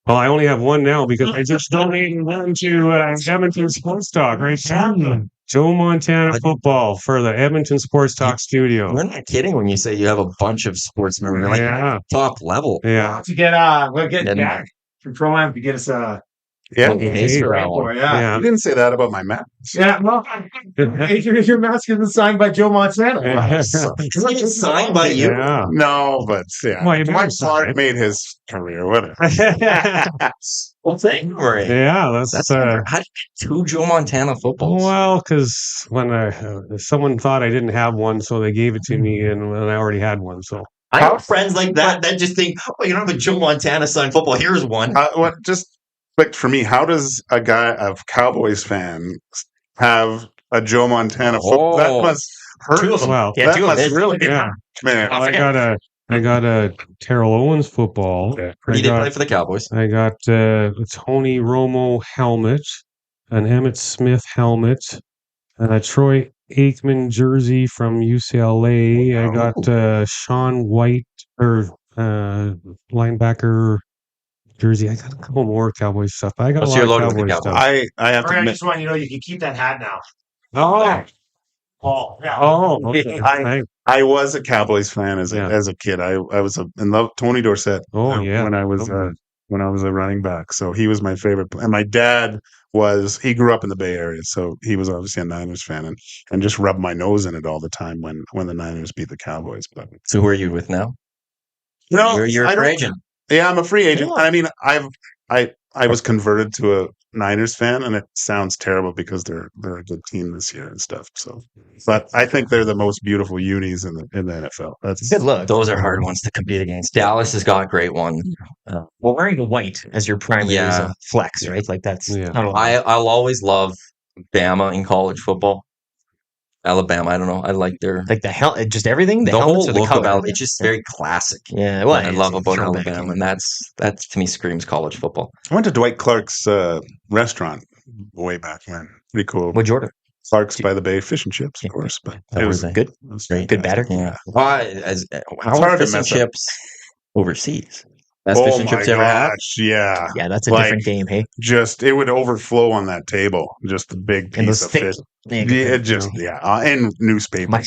Well, I only have one now because I just donated one to Edmonton Sports Talk, right? Joe Montana football for the Edmonton Sports Talk studio. You're not kidding when you say you have a bunch of sports members. Like top level. Yeah. We'll get back from Pro-Am to get us Yeah. You didn't say that about my mask. Yeah, well, your mask isn't signed by Joe Montana. Signed by you? Yeah. No, but Mike Clark made his career. Whatever. Well, thank you, Murray. Yeah, that's how did you get 2 Joe Montana footballs? Well, because when someone thought I didn't have one, so they gave it to me, and I already had one. So I have friends like that just think, oh, you don't have a Joe Montana signed football. Here's one. Just quick for me, how does a Cowboys fan have a Joe Montana football? That must hurt. 2 of them. Well, that must really man. I got a Terrell Owens football. He did play for the Cowboys. I got a Tony Romo helmet, an Emmitt Smith helmet, and a Troy Aikman jersey from UCLA. I got Sean White linebacker jersey. I got a couple more Cowboys stuff. I got a lot of Cowboys stuff. I have to admit, I just want you to know you can keep that hat now. Okay. I was a Cowboys fan as a kid. I was in love Tony Dorsett. When I was a running back, so he was my favorite. And my dad he grew up in the Bay Area, so he was obviously a Niners fan, and just rubbed my nose in it all the time when the Niners beat the Cowboys. But so who are you with now? You're a free agent. Yeah, I'm a free agent. I mean, I was converted to a Niners fan, and it sounds terrible because they're a good team this year and stuff. So, but I think they're the most beautiful unis in the NFL. That's good luck. Those are hard ones to compete against. Dallas has got a great one. Well, wearing the white as your primary is a flex, right? Like that's. I'll always love Bama in college football. Alabama, I don't know. I like their the just everything. The whole look of Alabama. It's just very classic. Yeah, well, I love about Alabama, and that to me screams college football. I went to Dwight Clark's restaurant way back when. Pretty cool. What'd you order? Clark's by the Bay, fish and chips, of course. But it was good. Good batter. Yeah. How are fish and chips overseas? Best fish and chips you ever had? Yeah. Yeah, that's a different game, hey? Just, it would overflow on that table. Just a big piece of fish. And newspaper. What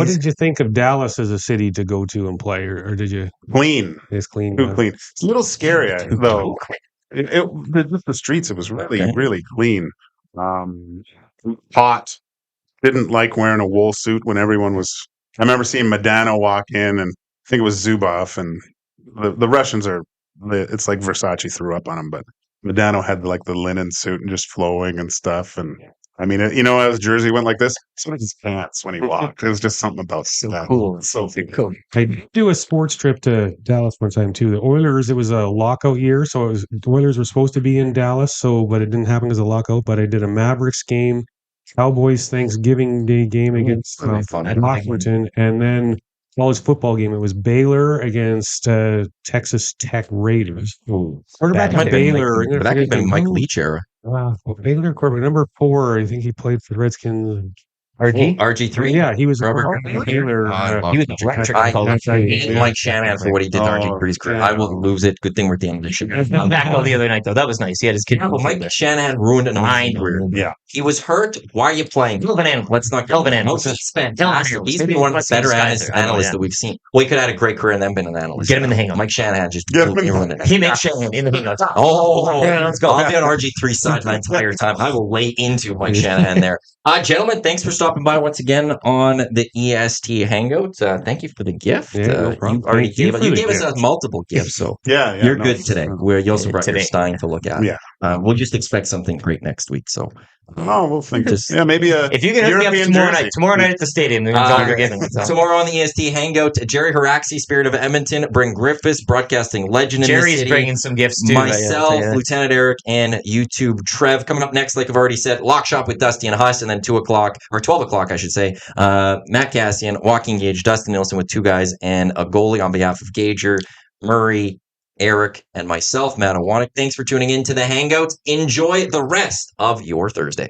did you think of Dallas as a city to go to and play, or did you? Clean. It's clean. Too clean. It's a little scary, though. Just the streets, it was really clean. Hot. Didn't like wearing a wool suit when everyone was... I remember seeing Madonna walk in, and I think it was Zubov, and the Russians are... It's like Versace threw up on them, but Madonna had like the linen suit and just flowing and stuff, and I mean, as Jersey went like this, so his pants when he walked. It was just something about that. Cool. So cool. I did do a sports trip to Dallas one time too. The Oilers, it was a lockout year, so the Oilers were supposed to be in Dallas, but it didn't happen as a lockout. But I did a Mavericks game, Cowboys Thanksgiving Day game against Washington, and then college football game. It was Baylor against Texas Tech Raiders. Quarterback at Baylor. That could have been Mike Leach era. Baylor quarterback number 4. I think he played for the Redskins. RG3. Yeah, he was Robert Baylor. He was electric. I hate Mike Shanahan for what he did to RG3's career. I will lose it. Good thing we're at the end of the show. I'm back the other night though. That was nice. He had his kid. Mike Shanahan ruined an amazing career. Yeah, he was hurt. Why are you playing? Let's not go. He's fantastic. He's been one of the better analysts that we've seen. Well, he could have had a great career and then been an analyst. Get him in the hangout. Mike Shanahan just ruined it. He makes Shanahan in the hangout. Let's go. I'll be on RG3's side the entire time. I will lay into Mike Shanahan there. Gentlemen, thanks for stopping by once again on the EST Hangout. Thank you for the gift. No problem. You gave us multiple gifts, so you're good today. You also brought your Stein to look at. Yeah, we'll just expect something great next week. So, we'll think. Maybe if you can hook me up tomorrow night at the stadium, then you're giving. Tomorrow on the EST Hangout, Jerry Haraxi, Spirit of Edmonton, Bryn Griffiths, broadcasting legend in the city. Jerry's bringing some gifts too. Myself, Lieutenant Eric, and YouTube Trev. Coming up next, like I've already said, Lock Shop with Dusty and Huss, and then 2 o'clock or 12 o'clock, I should say. Matt Cassian, Joaquin Gage, Dustin Nielsen with 2 guys and a goalie on behalf of Gager, Murray, Eric, and myself, Matt Awanek. Thanks for tuning in to the Hangouts. Enjoy the rest of your Thursday.